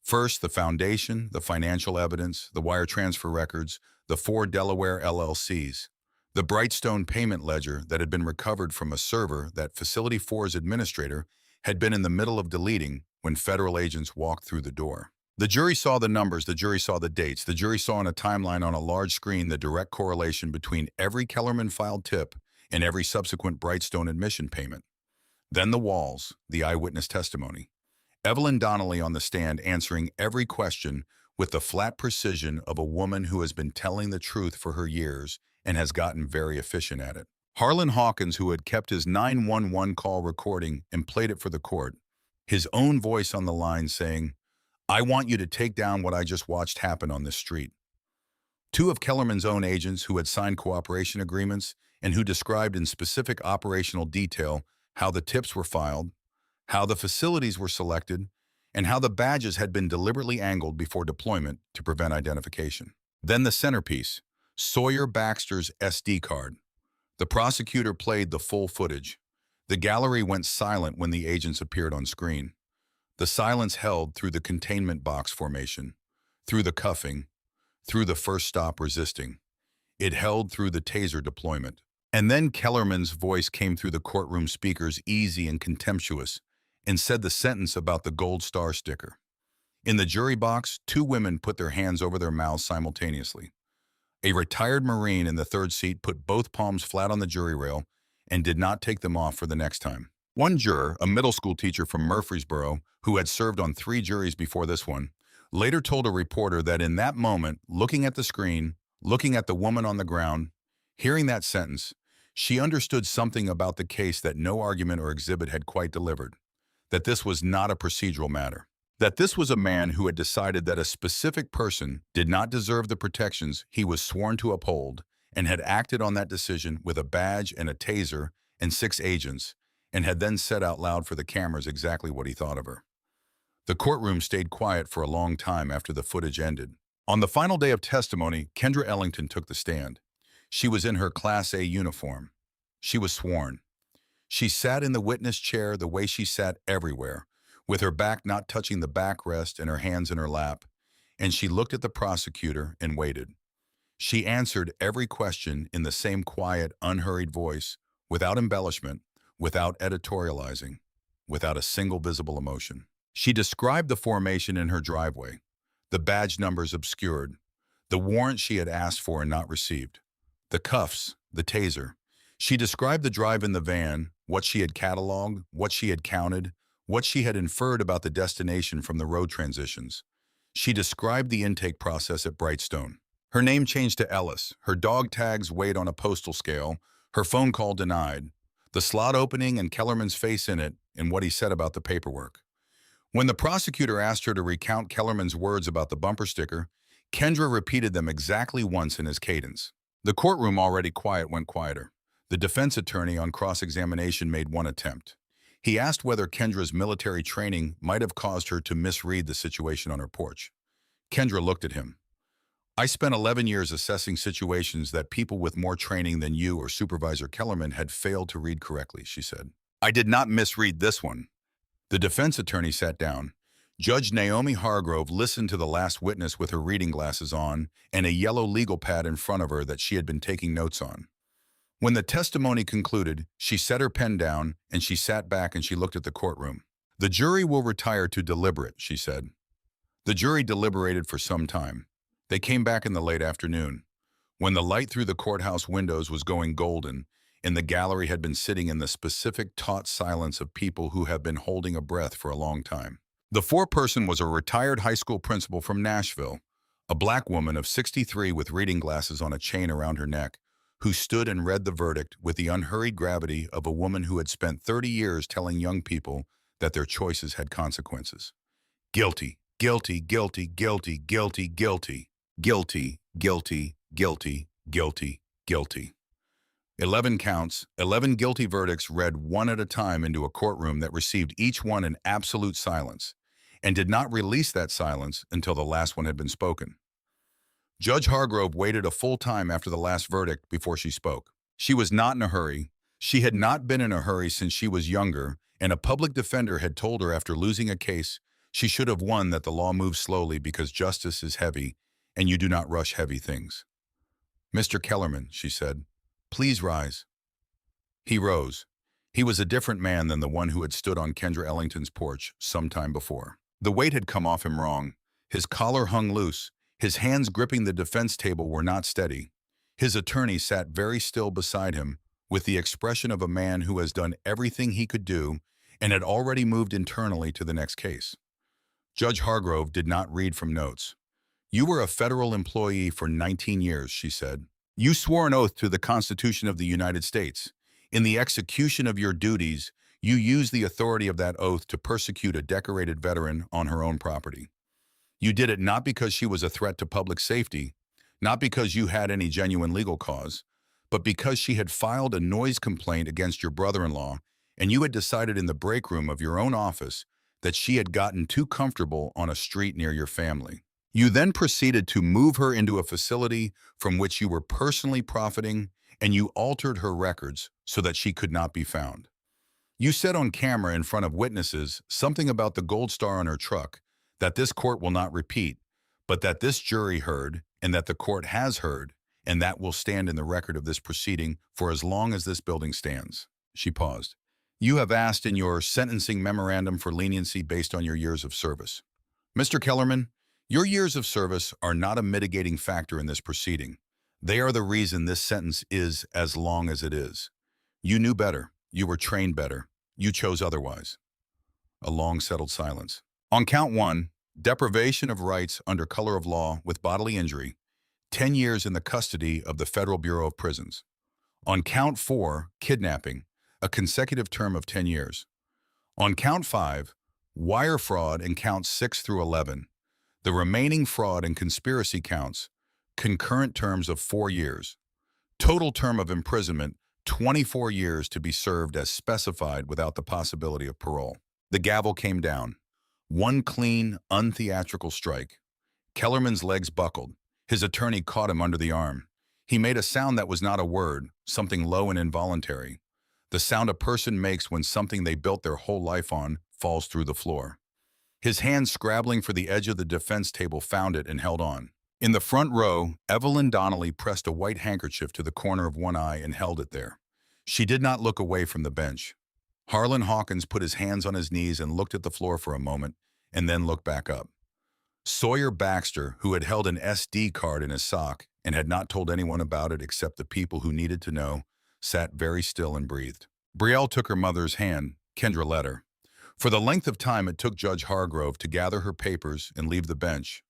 A: First, the foundation, the financial evidence, the wire transfer records, the 4 Delaware LLCs, the Brightstone payment ledger that had been recovered from a server that Facility 4's administrator had been in the middle of deleting when federal agents walked through the door. The jury saw the numbers, the jury saw the dates, the jury saw on a timeline on a large screen the direct correlation between every Kellerman filed tip and every subsequent Brightstone admission payment. Then the walls, the eyewitness testimony. Evelyn Donnelly on the stand answering every question with the flat precision of a woman who has been telling the truth for her years and has gotten very efficient at it. Harlan Hawkins, who had kept his 911 call recording and played it for the court, his own voice on the line saying, "I want you to take down what I just watched happen on this street." 2 of Kellerman's own agents who had signed cooperation agreements and who described in specific operational detail how the tips were filed, how the facilities were selected, and how the badges had been deliberately angled before deployment to prevent identification. Then the centerpiece, Sawyer Baxter's SD card. The prosecutor played the full footage. The gallery went silent when the agents appeared on screen. The silence held through the containment box formation, through the cuffing, through the first stop resisting. It held through the taser deployment. And then Kellerman's voice came through the courtroom speakers easy and contemptuous and said the sentence about the gold star sticker. In the jury box, 2 women put their hands over their mouths simultaneously. A retired Marine in the third seat put both palms flat on the jury rail and did not take them off for the next time. One juror, a middle school teacher from Murfreesboro, who had served on 3 juries before this one, later told a reporter that in that moment, looking at the screen, looking at the woman on the ground, hearing that sentence, she understood something about the case that no argument or exhibit had quite delivered, that this was not a procedural matter, that this was a man who had decided that a specific person did not deserve the protections he was sworn to uphold and had acted on that decision with a badge and a taser and 6 agents, and had then said out loud for the cameras exactly what he thought of her. The courtroom stayed quiet for a long time after the footage ended. On the final day of testimony, Kendra Ellington took the stand. She was in her Class A uniform. She was sworn. She sat in the witness chair the way she sat everywhere, with her back not touching the backrest and her hands in her lap, and she looked at the prosecutor and waited. She answered every question in the same quiet, unhurried voice, without embellishment, without editorializing, without a single visible emotion. She described the formation in her driveway, the badge numbers obscured, the warrant she had asked for and not received, the cuffs, the taser. She described the drive in the van, what she had cataloged, what she had counted, what she had inferred about the destination from the road transitions. She described the intake process at Brightstone. Her name changed to Ellis, her dog tags weighed on a postal scale, her phone call denied, the slot opening and Kellerman's face in it, and what he said about the paperwork. When the prosecutor asked her to recount Kellerman's words about the bumper sticker, Kendra repeated them exactly once in his cadence. The courtroom, already quiet, went quieter. The defense attorney on cross-examination made one attempt. He asked whether Kendra's military training might have caused her to misread the situation on her porch. Kendra looked at him. "I spent 11 years assessing situations that people with more training than you or Supervisor Kellerman had failed to read correctly," she said. "I did not misread this one." The defense attorney sat down. Judge Naomi Hargrove listened to the last witness with her reading glasses on and a yellow legal pad in front of her that she had been taking notes on. When the testimony concluded, she set her pen down and she sat back and she looked at the courtroom. "The jury will retire to deliberate," she said. The jury deliberated for some time. They came back in the late afternoon, when the light through the courthouse windows was going golden, and the gallery had been sitting in the specific taut silence of people who have been holding a breath for a long time. The foreperson was a retired high school principal from Nashville, a black woman of 63 with reading glasses on a chain around her neck, who stood and read the verdict with the unhurried gravity of a woman who had spent 30 years telling young people that their choices had consequences. Guilty, guilty, guilty, guilty, guilty, guilty, guilty, guilty, guilty, guilty, guilty. 11 counts, 11 guilty verdicts read one at a time into a courtroom that received each one in absolute silence, and did not release that silence until the last one had been spoken. Judge Hargrove waited a full time after the last verdict before she spoke. She was not in a hurry. She had not been in a hurry since she was younger, and a public defender had told her after losing a case she should have won that the law moves slowly because justice is heavy, and you do not rush heavy things. "Mr. Kellerman," she said, "please rise." He rose. He was a different man than the one who had stood on Kendra Ellington's porch some time before. The weight had come off him wrong. His collar hung loose. His hands gripping the defense table were not steady. His attorney sat very still beside him, with the expression of a man who has done everything he could do and had already moved internally to the next case. Judge Hargrove did not read from notes. "You were a federal employee for 19 years, she said. "You swore an oath to the Constitution of the United States. In the execution of your duties, you used the authority of that oath to persecute a decorated veteran on her own property. You did it not because she was a threat to public safety, not because you had any genuine legal cause, but because she had filed a noise complaint against your brother-in-law, and you had decided in the break room of your own office that she had gotten too comfortable on a street near your family. You then proceeded to move her into a facility from which you were personally profiting, and you altered her records so that she could not be found. You said on camera in front of witnesses something about the gold star on her truck that this court will not repeat, but that this jury heard and that the court has heard, and that will stand in the record of this proceeding for as long as this building stands." She paused. "You have asked in your sentencing memorandum for leniency based on your years of service. Mr. Kellerman, your years of service are not a mitigating factor in this proceeding. They are the reason this sentence is as long as it is. You knew better. You were trained better. You chose otherwise. A long settled silence. On count one, deprivation of rights under color of law with bodily injury, 10 years in the custody of the Federal Bureau of Prisons. On count four, kidnapping, a consecutive term of 10 years. On count five, wire fraud in counts 6 through 11. The remaining fraud and conspiracy counts, concurrent terms of 4 years. Total term of imprisonment, 24 years to be served as specified without the possibility of parole. The gavel came down. One clean, untheatrical strike. Kellerman's legs buckled. His attorney caught him under the arm. He made a sound that was not a word, something low and involuntary. The sound a person makes when something they built their whole life on falls through the floor. His hand scrabbling for the edge of the defense table found it and held on. In the front row, Evelyn Donnelly pressed a white handkerchief to the corner of one eye and held it there. She did not look away from the bench. Harlan Hawkins put his hands on his knees and looked at the floor for a moment, and then looked back up. Sawyer Baxter, who had held an SD card in his sock and had not told anyone about it except the people who needed to know, sat very still and breathed. Brielle took her mother's hand. Kendra led her. For the length of time it took Judge Hargrove to gather her papers and leave the bench.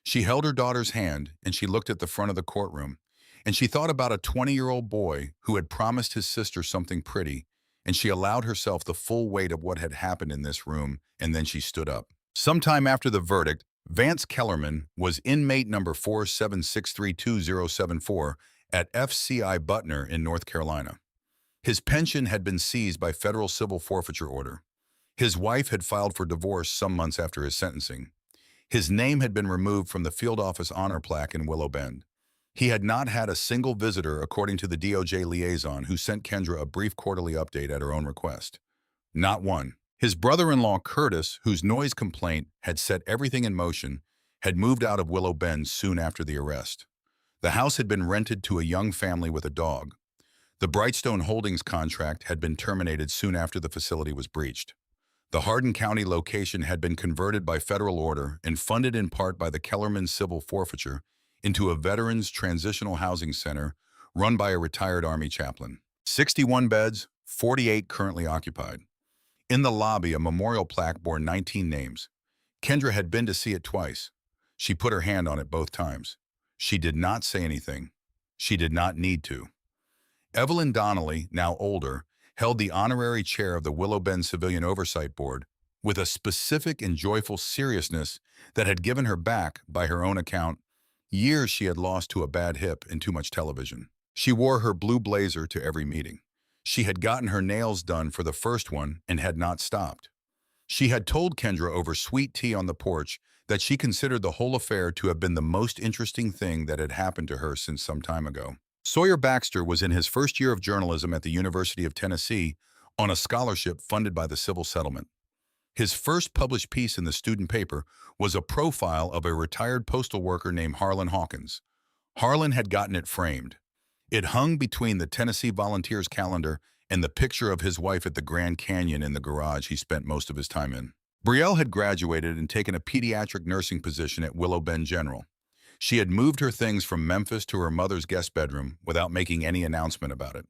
A: She held her daughter's hand, and she looked at the front of the courtroom, and she thought about a 20-year-old boy who had promised his sister something pretty, and she allowed herself the full weight of what had happened in this room, and then she stood up. Sometime after the verdict, Vance Kellerman was inmate number 4763274 at FCI Butner in North Carolina. His pension had been seized by federal civil forfeiture order. His wife had filed for divorce some months after his sentencing. His name had been removed from the field office honor plaque in Willow Bend. He had not had a single visitor, according to the DOJ liaison, who sent Kendra a brief quarterly update at her own request. Not one. His brother-in-law, Curtis, whose noise complaint had set everything in motion, had moved out of Willow Bend soon after the arrest. The house had been rented to a young family with a dog. The Brightstone Holdings contract had been terminated soon after the facility was breached. The Hardin County location had been converted by federal order and funded in part by the Kellerman Civil Forfeiture into a veterans transitional housing center run by a retired Army chaplain. 61 beds, 48 currently occupied. In the lobby, a memorial plaque bore 19 names. Kendra had been to see it twice. She put her hand on it both times. She did not say anything. She did not need to. Evelyn Donnelly, now older, held the honorary chair of the Willow Bend Civilian Oversight Board with a specific and joyful seriousness that had given her back, by her own account, years she had lost to a bad hip and too much television. She wore her blue blazer to every meeting. She had gotten her nails done for the first one and had not stopped. She had told Kendra over sweet tea on the porch that she considered the whole affair to have been the most interesting thing that had happened to her since some time ago. Sawyer Baxter was in his first year of journalism at the University of Tennessee on a scholarship funded by the Civil Settlement. His first published piece in the student paper was a profile of a retired postal worker named Harlan Hawkins. Harlan had gotten it framed. It hung between the Tennessee Volunteers calendar and the picture of his wife at the Grand Canyon in the garage he spent most of his time in. Brielle had graduated and taken a pediatric nursing position at Willow Bend General. She had moved her things from Memphis to her mother's guest bedroom without making any announcement about it.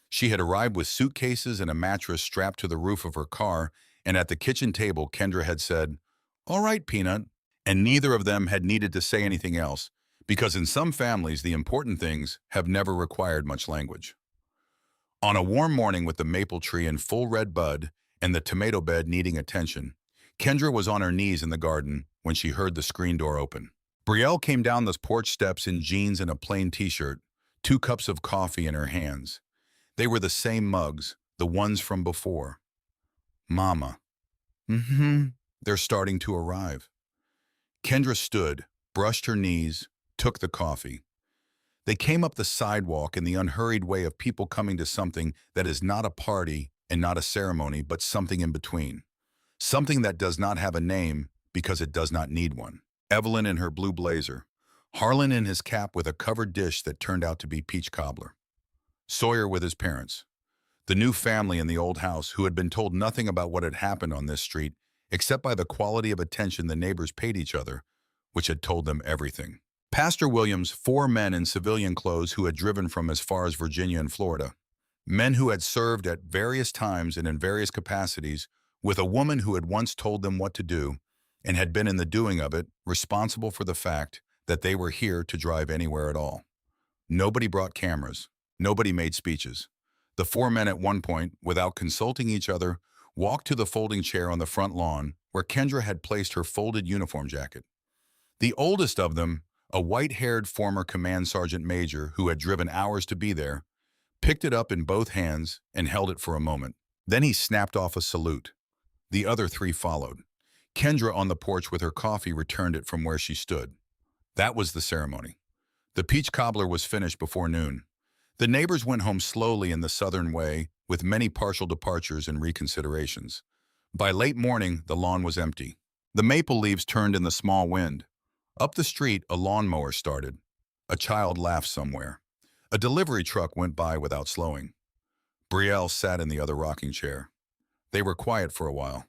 A: She had arrived with suitcases and a mattress strapped to the roof of her car, and at the kitchen table, Kendra had said, "All right, Peanut," and neither of them had needed to say anything else, because in some families, the important things have never required much language. On a warm morning with the maple tree in full red bud and the tomato bed needing attention, Kendra was on her knees in the garden when she heard the screen door open. Brielle came down the porch steps in jeans and a plain t-shirt, 2 cups of coffee in her hands. They were the same mugs, the ones from before. "Mama." "They're starting to arrive." Kendra stood, brushed her knees, took the coffee. They came up the sidewalk in the unhurried way of people coming to something that is not a party and not a ceremony, but something in between. Something that does not have a name because it does not need one. Evelyn in her blue blazer. Harlan in his cap with a covered dish that turned out to be peach cobbler. Sawyer with his parents. The new family in the old house who had been told nothing about what had happened on this street except by the quality of attention the neighbors paid each other, which had told them everything. Pastor Williams' 4 men in civilian clothes who had driven from as far as Virginia and Florida. Men who had served at various times and in various capacities with a woman who had once told them what to do and had been in the doing of it, responsible for the fact that they were here to drive anywhere at all. Nobody brought cameras. Nobody made speeches. The four men at one point, without consulting each other, walked to the folding chair on the front lawn where Kendra had placed her folded uniform jacket. The oldest of them, a white-haired former command sergeant major who had driven hours to be there, picked it up in both hands and held it for a moment. Then he snapped off a salute. The other three followed. Kendra on the porch with her coffee returned it from where she stood. That was the ceremony. The peach cobbler was finished before noon. The neighbors went home slowly in the southern way, with many partial departures and reconsiderations. By late morning, the lawn was empty. The maple leaves turned in the small wind. Up the street, a lawnmower started. A child laughed somewhere. A delivery truck went by without slowing. Brielle sat in the other rocking chair. They were quiet for a while.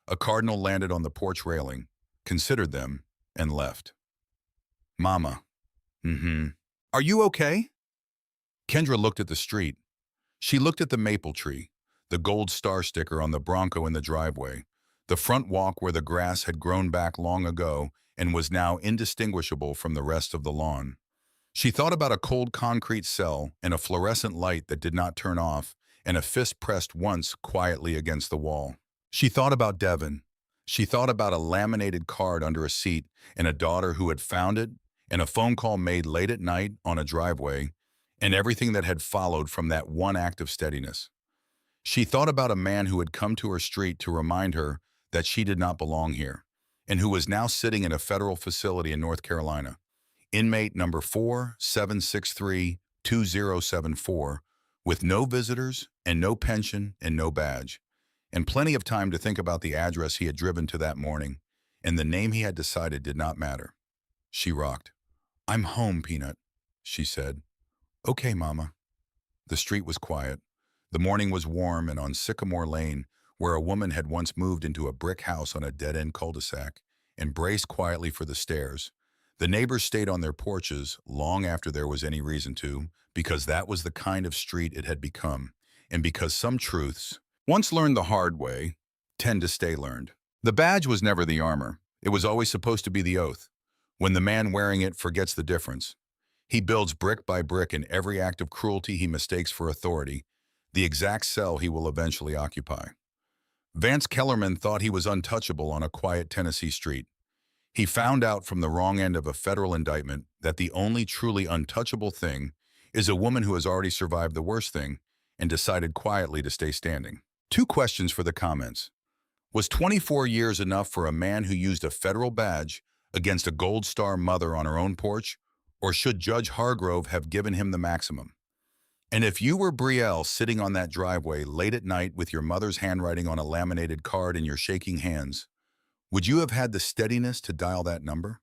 A: A cardinal landed on the porch railing, considered them, and left. Mama. Are you okay? Kendra looked at the street. She looked at the maple tree, the gold star sticker on the Bronco in the driveway, the front walk where the grass had grown back long ago and was now indistinguishable from the rest of the lawn. She thought about a cold concrete cell and a fluorescent light that did not turn off and a fist pressed once quietly against the wall. She thought about Devin. She thought about a laminated card under a seat and a daughter who had found it and a phone call made late at night on a driveway and everything that had followed from that one act of steadiness. She thought about a man who had come to her street to remind her that she did not belong here and who was now sitting in a federal facility in North Carolina. Inmate number 4763-2074, with no visitors and no pension and no badge, and plenty of time to think about the address he had driven to that morning, and the name he had decided did not matter. She rocked. "I'm home, Peanut," she said. "Okay, Mama." The street was quiet. The morning was warm, and on Sycamore Lane, where a woman had once moved into a brick house on a dead-end cul-de-sac and braced quietly for the stairs, the neighbors stayed on their porches long after there was any reason to, because that was the kind of street it had become, and because some truths, once learned the hard way, tend to stay learned. The badge was never the armor. It was always supposed to be the oath. When the man wearing it forgets the difference, he builds brick by brick in every act of cruelty he mistakes for authority, the exact cell he will eventually occupy. Vance Kellerman thought he was untouchable on a quiet Tennessee street. He found out from the wrong end of a federal indictment that the only truly untouchable thing is a woman who has already survived the worst thing and decided quietly to stay standing. 2 questions for the comments. Was 24 years enough for a man who used a federal badge against a Gold Star mother on her own porch, or should Judge Hargrove have given him the maximum? And if you were Brielle sitting on that driveway late at night with your mother's handwriting on a laminated card in your shaking hands, would you have had the steadiness to dial that number?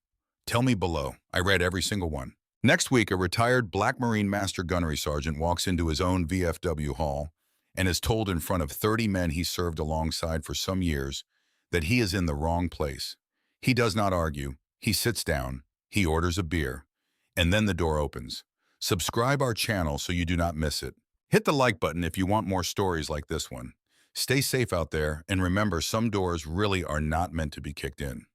A: Tell me below. I read every single one. Next week, a retired Black Marine Master Gunnery Sergeant walks into his own VFW hall and is told in front of 30 men he served alongside for some years that he is in the wrong place. He does not argue. He sits down. He orders a beer. And then the door opens. Subscribe our channel so you do not miss it. Hit the like button if you want more stories like this one. Stay safe out there, and remember, some doors really are not meant to be kicked in.